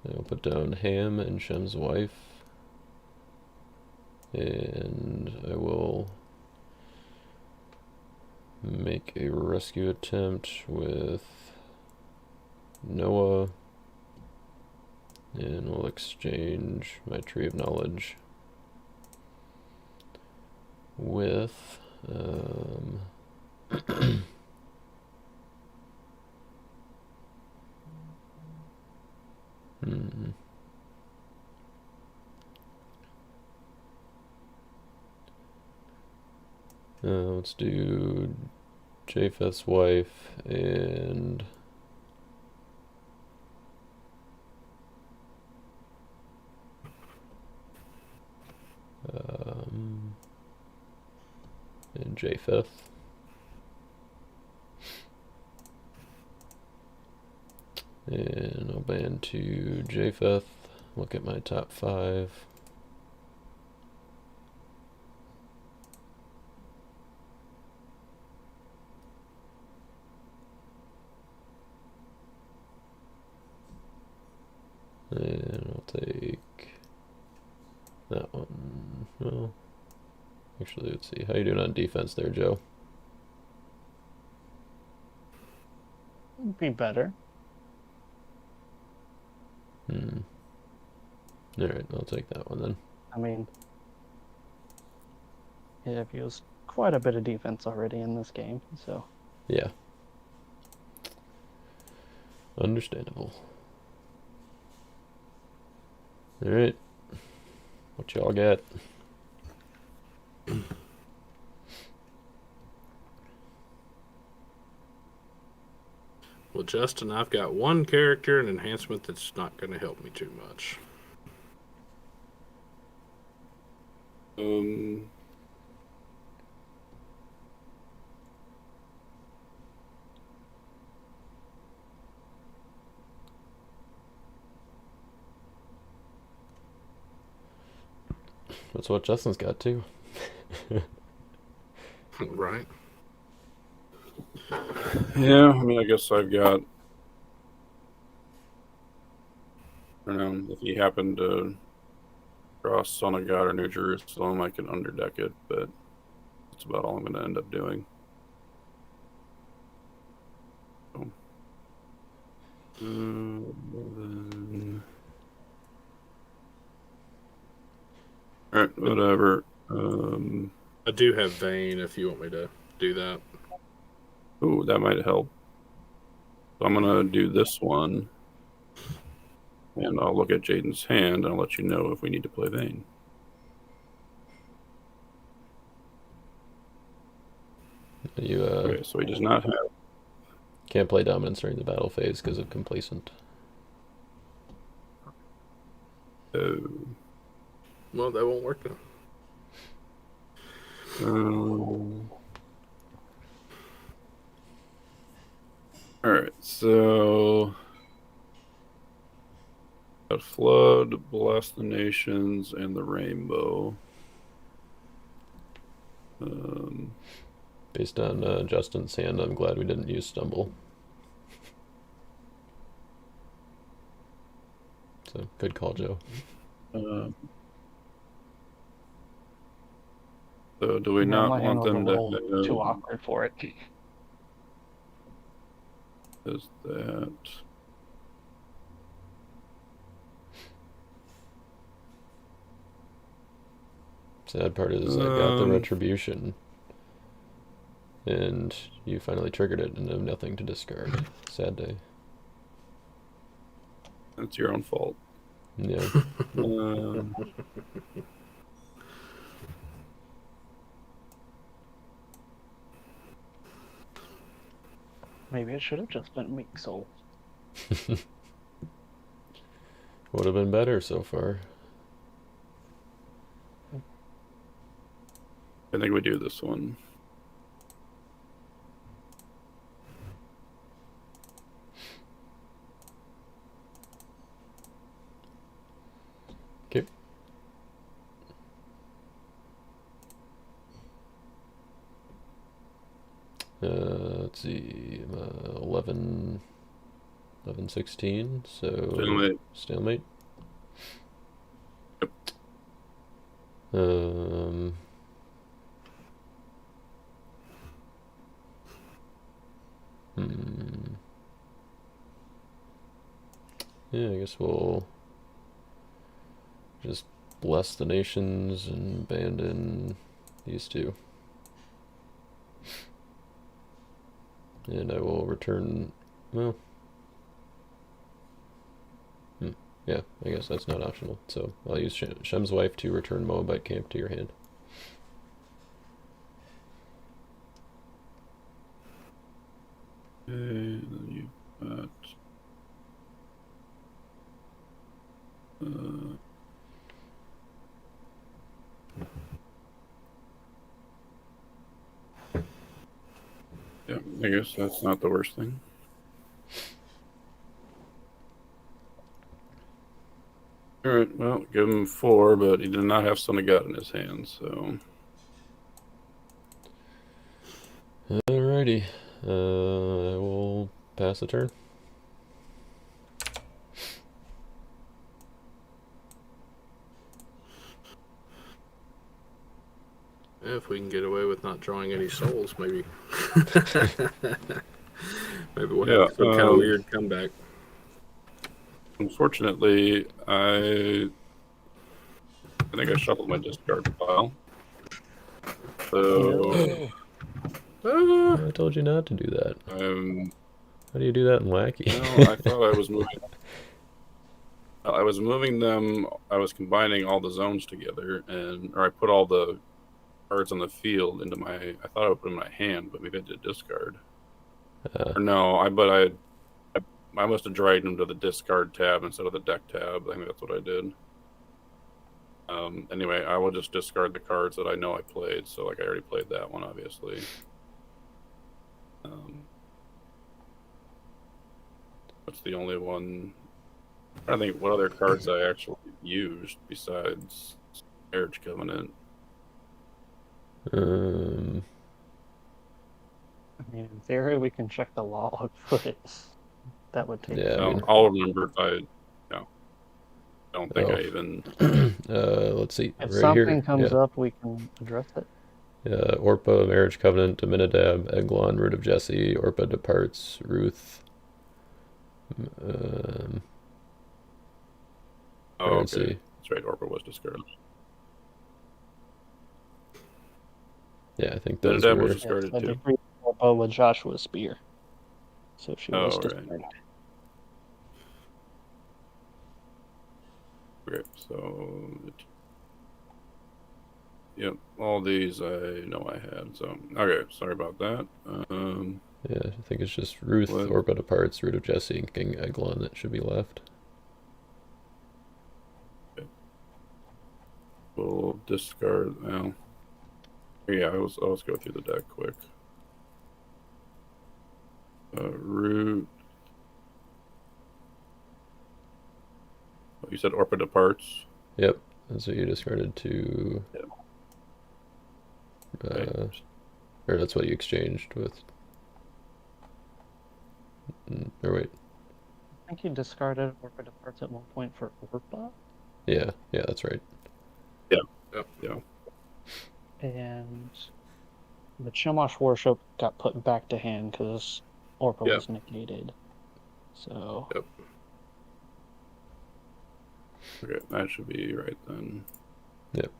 I'll put down Ham and Shem's wife, and I will make a rescue attempt with Noah, and we'll exchange my tree of knowledge with let's do Japheth's wife and Japheth. And I'll ban to Japheth. Look at my top 5. And I'll take that one. Well, actually, let's see. How you doing on defense there, Joe? Be better. Alright, I'll take that one then. I mean, I've used quite a bit of defense already in this game, so. Yeah. Understandable. Alright. What y'all got? Well, Justin, I've got one character and enhancement that's not going to help me too much. That's what Justin's got too. Right. Yeah, I mean, I guess I've got, I don't know, if you happen to cross Son of God or New Jerusalem, I can underdeck it, but that's about all I'm going to end up doing. So, alright, whatever. I do have Vane if you want me to do that. Ooh, that might help. So I'm going to do this one. And I'll look at Jaden's hand and I'll let you know if we need to play Vane. You Okay, so he does not have... can't play dominance during the battle phase because of complacent. Oh. Well, that won't work now. Alright, so got Flood, Bless the Nations, and the Rainbow. Based on Justin's hand, I'm glad we didn't use Stumble. So, good call, Joe. So do we not my hand want was a them little to too awkward for it. Is that Sad part is I got the retribution, and you finally triggered it and have nothing to discard. Sad day. that's your own fault? Yeah. Maybe it should have just been Weak Soul. Would have been better so far. I think we do this one. Okay. Let's see, 11, 16, so stalemate. Yep. Yeah, I guess we'll just bless the nations and abandon these two. And I will return, well, yeah, I guess that's not optional. So I'll use Shem's Wife to return Moabite Camp to your hand. You've got yeah, I guess that's not the worst thing. Alright, well, give him 4, but he did not have Son of God in his hand, so. Alrighty, I will pass the turn. If we can get away with not drawing any souls, maybe. Maybe we'll have some kind of weird comeback. Unfortunately, I think I shuffled my discard pile. So I told you not to do that. How do you do that in Wacky? No, I thought I was moving. I was moving them. I was combining all the zones together, or I put all the cards on the field into my. I thought I would put in my hand, but maybe I did discard. Or no, I must have dragged them to the discard tab instead of the deck tab. I think that's what I did. Anyway, I will just discard the cards that I know I played. So, like, I already played that one, obviously. That's the only one. I think what other cards I actually used besides Marriage Covenant. I mean, in theory, we can check the log footage. That would take. Yeah, I'll remember if I. No, I don't think I even. Let's see. If right something here. comes up, we can address it. Orpah, Marriage Covenant, Aminadab, Eglon, Root of Jesse, Orpah departs, Ruth. Okay. That's right. Orpah was discarded. Yeah, I think those Aminadab were. was discarded too. Orpah with Joshua's spear, so she was discarded. Right. Okay, so yep, all these I know I had. So okay, sorry about that. Yeah, I think it's just Ruth, Orpah departs, Root of Jesse, and King Eglon that should be left. Okay. We'll discard. Well, yeah, let's go through the deck quick. Root. Oh, you said Orpa departs. Yep. And so you discarded to. Yep. Or that's what you exchanged with. Or wait. I think you discarded Orpa departs at one point for Orpa. Yeah, that's right. Yeah. And the Chemosh Worship got put back to hand because Orpa was negated. So. Yep. Okay, that should be right then. Yep.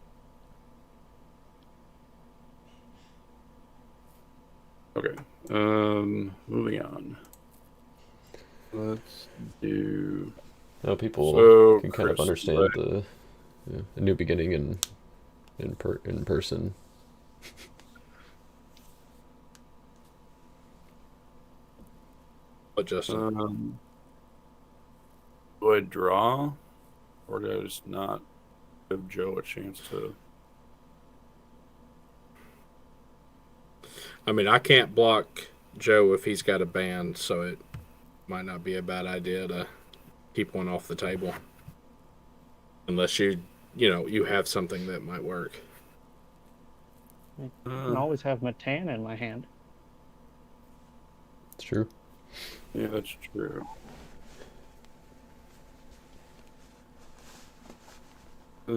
Okay. Moving on. Let's do. Now people So, can kind of Chris, understand right. the new beginning in person. What, Justin? Do I draw, or do I just not give Joe a chance to? I mean, I can't block Joe if he's got a band, so it might not be a bad idea to keep one off the table. Unless you have something that might work. I can always have Matan in my hand. It's true. Yeah, that's true. All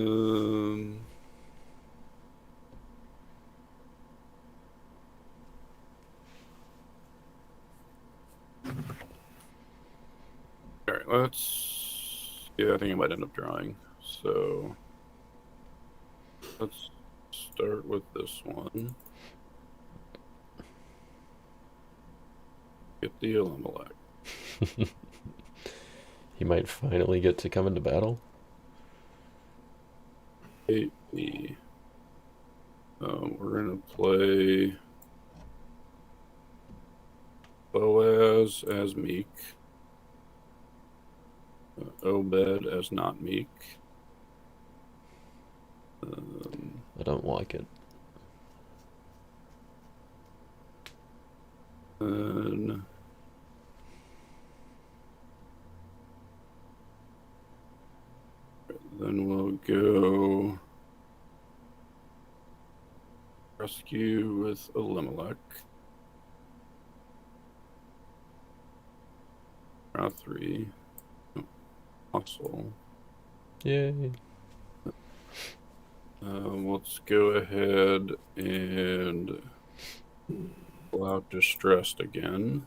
right, let's. Yeah, I think I might end up drawing. So let's start with this one. Get the Elimelech. He might finally get to come into battle. 8B. We're gonna play Boaz as Meek. Obed as not Meek. I don't like it. And then we'll go rescue with Elimelech. Round 3. Hustle. Yay. Let's go ahead and pull out Distressed again.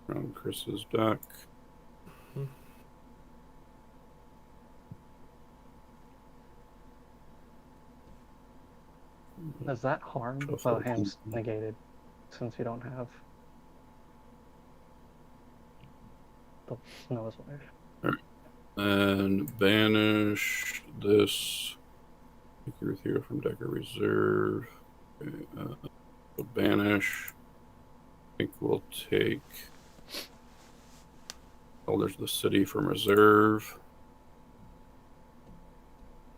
From Chris's deck. Does that harm without hands negated, since you don't have the Snow's Wife? Right. And banish this Figure Hero from Decker Reserve. Okay, so banish. I think we'll take Elders of the City from Reserve.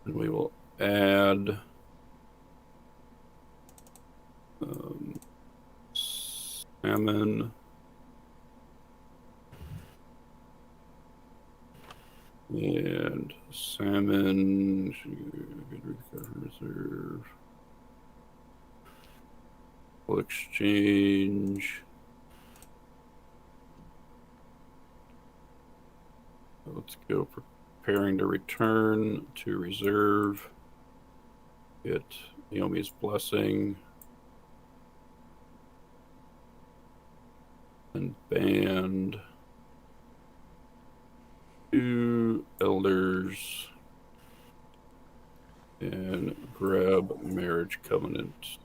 And we will add Salmon. And Salmon. Reserve. We'll exchange. Let's go preparing to return to reserve. Get Naomi's Blessing. And band 2 Elders. And grab Marriage Covenant.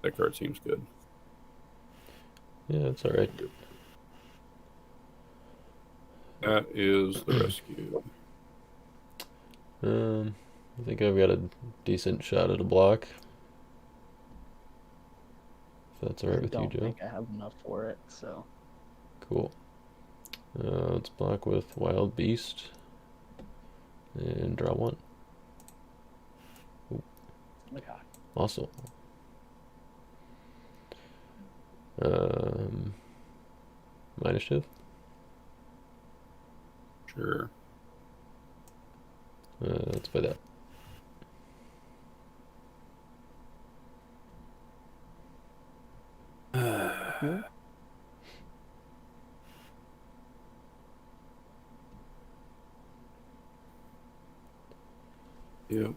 That card seems good. Yeah, it's alright. That is the rescue. I think I've got a decent shot at a block. If that's alright with you, Joe. I don't think I have enough for it, so. Cool. Let's block with Wild Beast. And draw 1. Oh my god. Also. -2. Sure. Let's play that. Yep.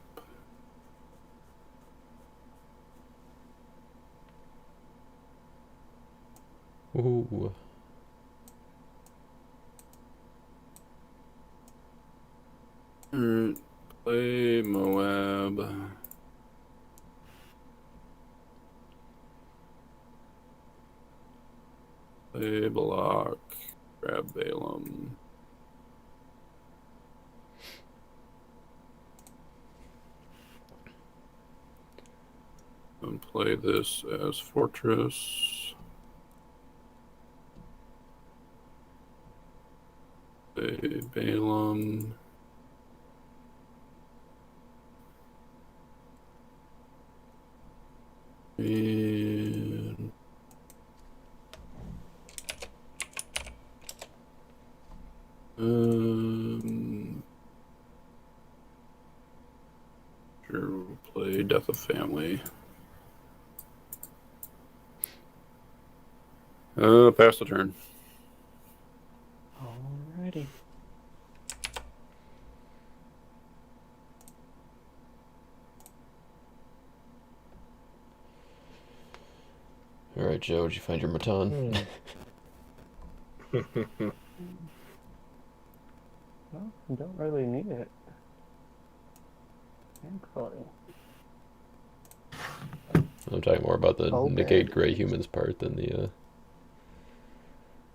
Ooh. Alright. Play Moab. Play Balak. Grab Balaam. And play this as Fortress. Play Balaam. And sure, we'll play Death of Family. Pass the turn. Alrighty. Alright, Joe, did you find your Matan? Well, I don't really need it. Thankfully. I'm talking more about the Okay. negate gray humans part than the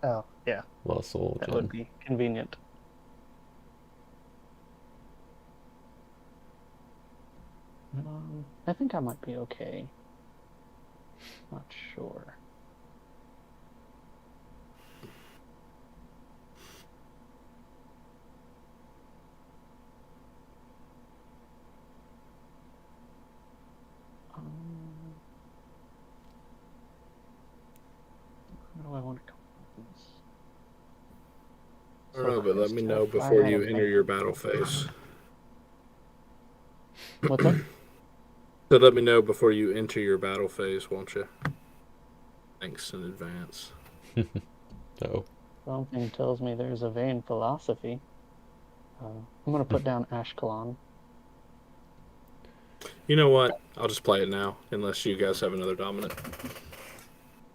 Oh, yeah. lost soul. That gem. would be convenient. I think I might be okay. Not sure. How do I want to go with this? I don't know, but let me know Christoph, I before had you a enter your battle phase. What's that? So let me know before you enter your battle phase, won't you? Thanks in advance. Oh. Something tells me there's a vain philosophy. I'm going to put down Ashkelon. You know what? I'll just play it now, unless you guys have another dominant.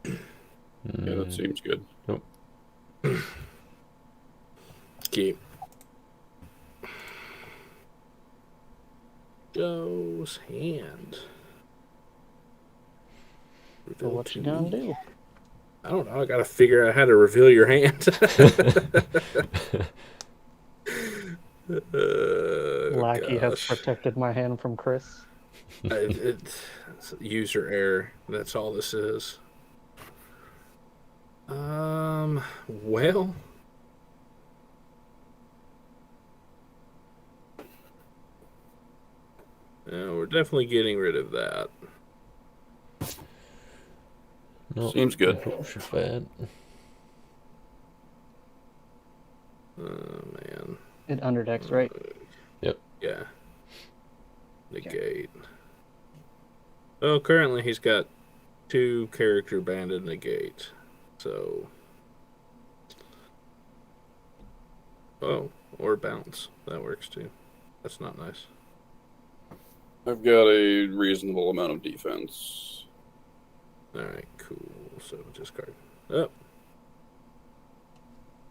Yeah, that seems good. Nope. Keep. Joe's hand. So what you gonna do? I don't know. I gotta figure out how to reveal your hand. Lackey has gosh. protected my hand from Chris. It's user error. That's all this is. Well. Yeah, we're definitely getting rid of that. No. Seems good. Bad. Oh, man. It underdecks, right? Yep. Yeah. Negate. Well, currently he's got 2 character banded negate. So. Oh, or bounce. That works too. That's not nice. I've got a reasonable amount of defense. Alright, cool. So discard. Oh.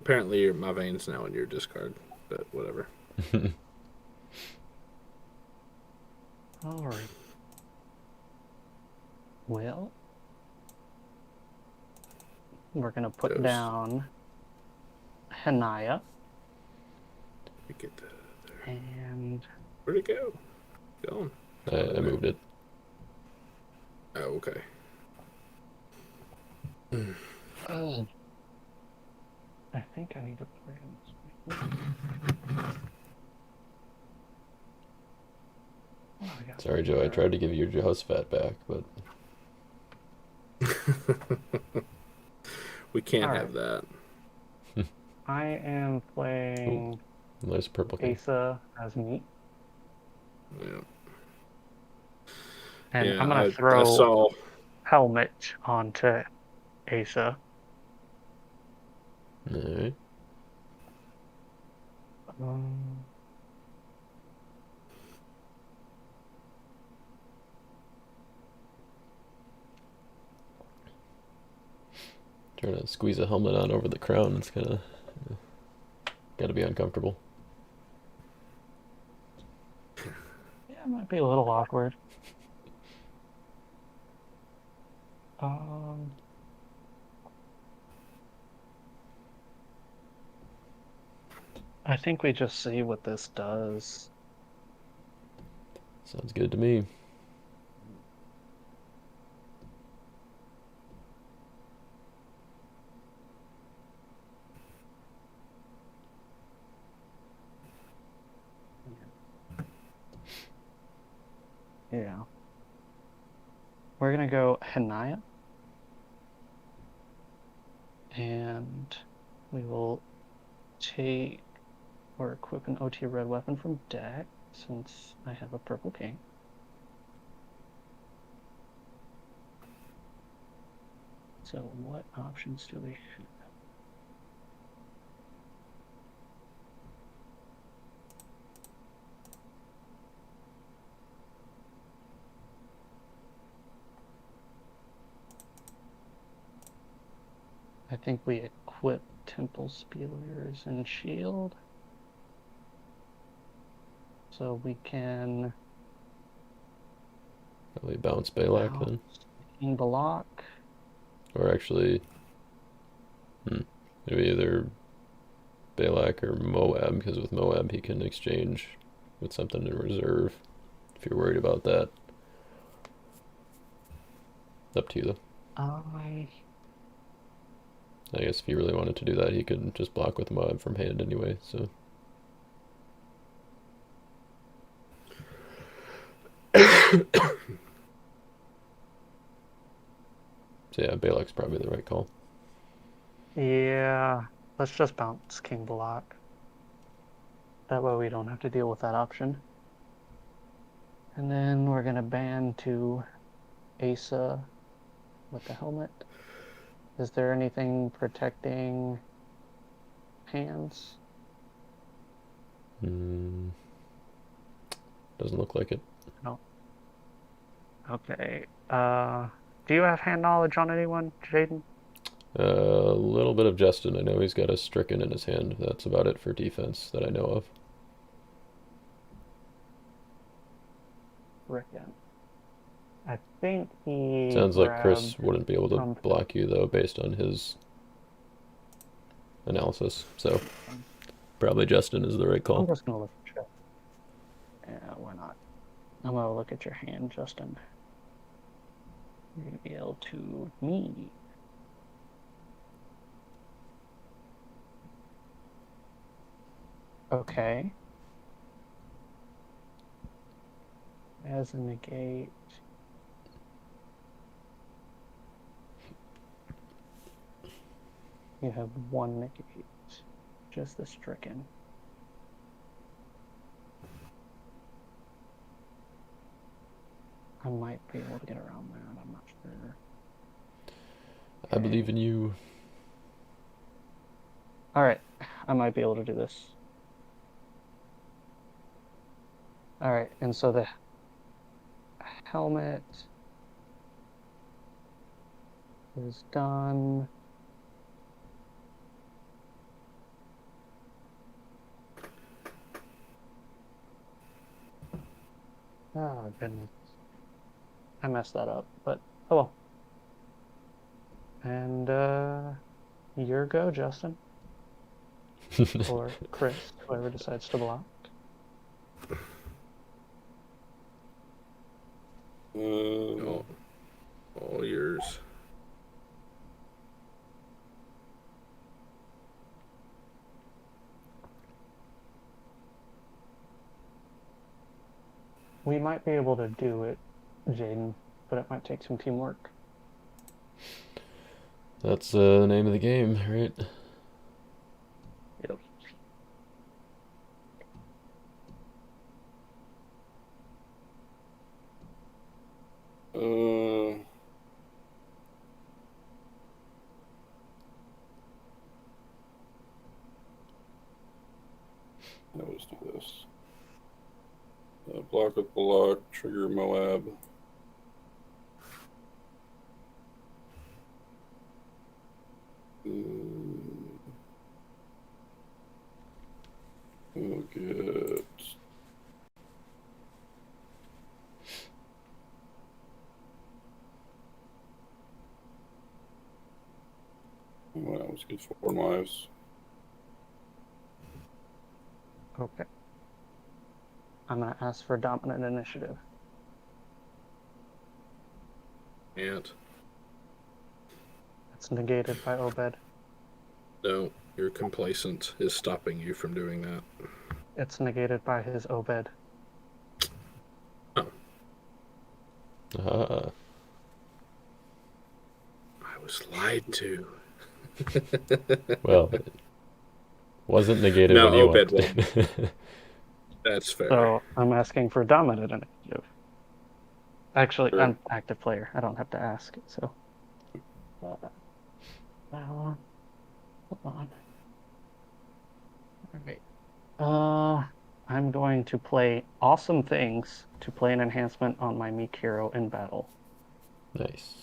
Apparently my vein's now in your discard, but whatever. Alright. Well, we're gonna put Goes. down Hanaya. We get that there. And Where'd it go? Gone. I moved it. Oh, okay. I think I need to play this. Oh, Sorry, Joe. I tried to give you your Jehoshaphat back, but we can't have that. I am playing nice purple king. Asa as me. Yeah. And Yeah, I'm going to I throw saw. Helmet onto Asa. Alright. Trying to squeeze a helmet on over the crown, it's kind of gotta be uncomfortable. Yeah, it might be a little awkward. I think we just see what this does. Sounds good to me. Yeah. We're going to go Hanaya. And we will take or equip an OT red weapon from deck since I have a purple king. So what options do we have? I think we equip Temple Spears and Shield. So we can Probably bounce Balak then. King Balak. Or actually, maybe either Balak or Moab, because with Moab he can exchange with something in reserve, if you're worried about that. Up to you though. I guess if he really wanted to do that, he could just block with Moab from hand anyway, so. So yeah, Balak's probably the right call. Yeah, let's just bounce King Balak. That way we don't have to deal with that option. And then we're going to ban to Asa with the helmet. Is there anything protecting hands? Doesn't look like it. No. Okay. Do you have hand knowledge on anyone, Jaden? A little bit of Justin. I know he's got a stricken in his hand. That's about it for defense that I know of. Stricken. I think he Sounds like Chris grabbed wouldn't be able to something. block you though, based on his analysis. So probably Justin is the right I'm call. just gonna look at your. Yeah, why not? I'm gonna look at your hand, Justin. You're gonna be able to me. Okay. As a negate. You have one negate. Just the stricken. I might be able to get around that, I'm not sure. I believe in you. Alright, I might be able to do this. Alright, and so the helmet is done. Oh, goodness. I messed that up, but oh well. And your go, Justin. Or Chris, whoever decides to block. All yours. We might be able to do it, Jaden, but it might take some teamwork. That's the name of the game, right? Yep. Let's do this. Block with block, trigger Moab. We'll get. Well, let's get 4 lives. Okay. I'm going to ask for dominant initiative. And It's negated by Obed. no, your complacent is stopping you from doing that. It's negated by his Obed. Oh. Ah. I was lied to. Well, it wasn't negated No, when you Obed walked. That's fair. So I'm asking for dominant initiative. Actually, Sure. I'm active player. I don't have to ask. So. Hold on. All right. I'm going to play Awesome Things to play an enhancement on my Meek hero in battle. Nice.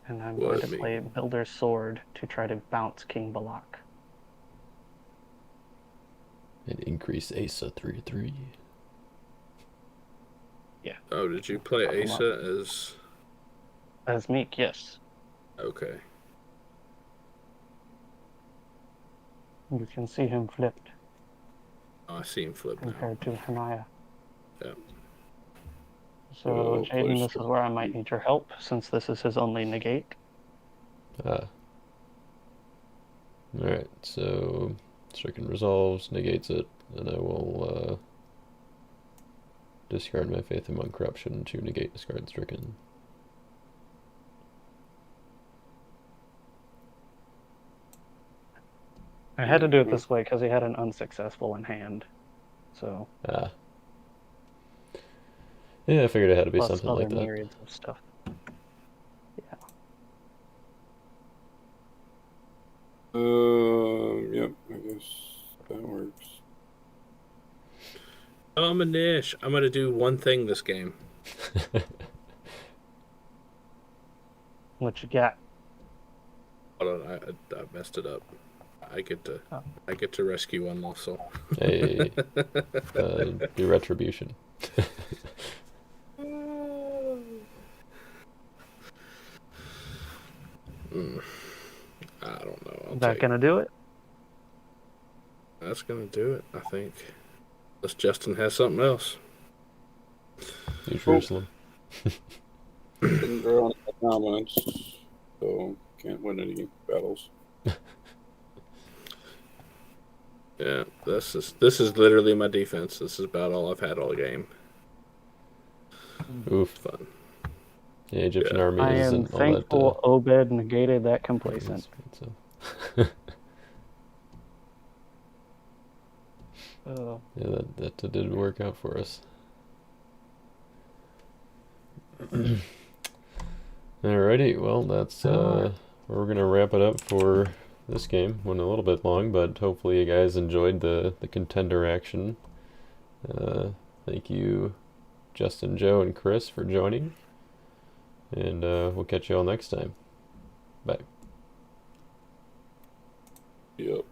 And I'm What going to play Builder's Sword to try to bounce King Balak. And increase Asa 3/3. Yeah. Oh, did you play Pop 'em Asa As Meek, yes. Okay. You can see him flipped Oh, I see him flip now. compared to Hanaya. Yeah. So, Oh, Jaden, please. this is where I might need your help, since this is his only negate. Ah. Alright, so Stricken resolves, negates it, and I will discard my Faith Among Corruption to negate discard Stricken. I had to do it this way because he had an unsuccessful in hand. So, Ah. Yeah, I figured it had to be plus something other like that. myriads of stuff. Yeah. Yep, I guess that works. Manish, I'm gonna do one thing this game. What you got? Hold on, I messed it up. I get to Oh. I get to rescue one lost soul. Hey, do retribution. I don't know. Is that gonna do it? That's gonna do it, I think. Unless Justin has something else. New Jerusalem. Didn't draw any dominance, so can't win any battles. Yeah, this is literally my defense. This is about all I've had all game. Oof. Fun. The Egyptian Yeah. army I am isn't all thankful that Obed negated that complacent. expensive. Oh. Yeah, that did work out for us. Alrighty, well, that's we're gonna wrap it up for this game. Went a little bit long, but hopefully you guys enjoyed the contender action. Thank you, Justin, Joe, and Chris for joining, and we'll catch you all next time. Bye. Yep.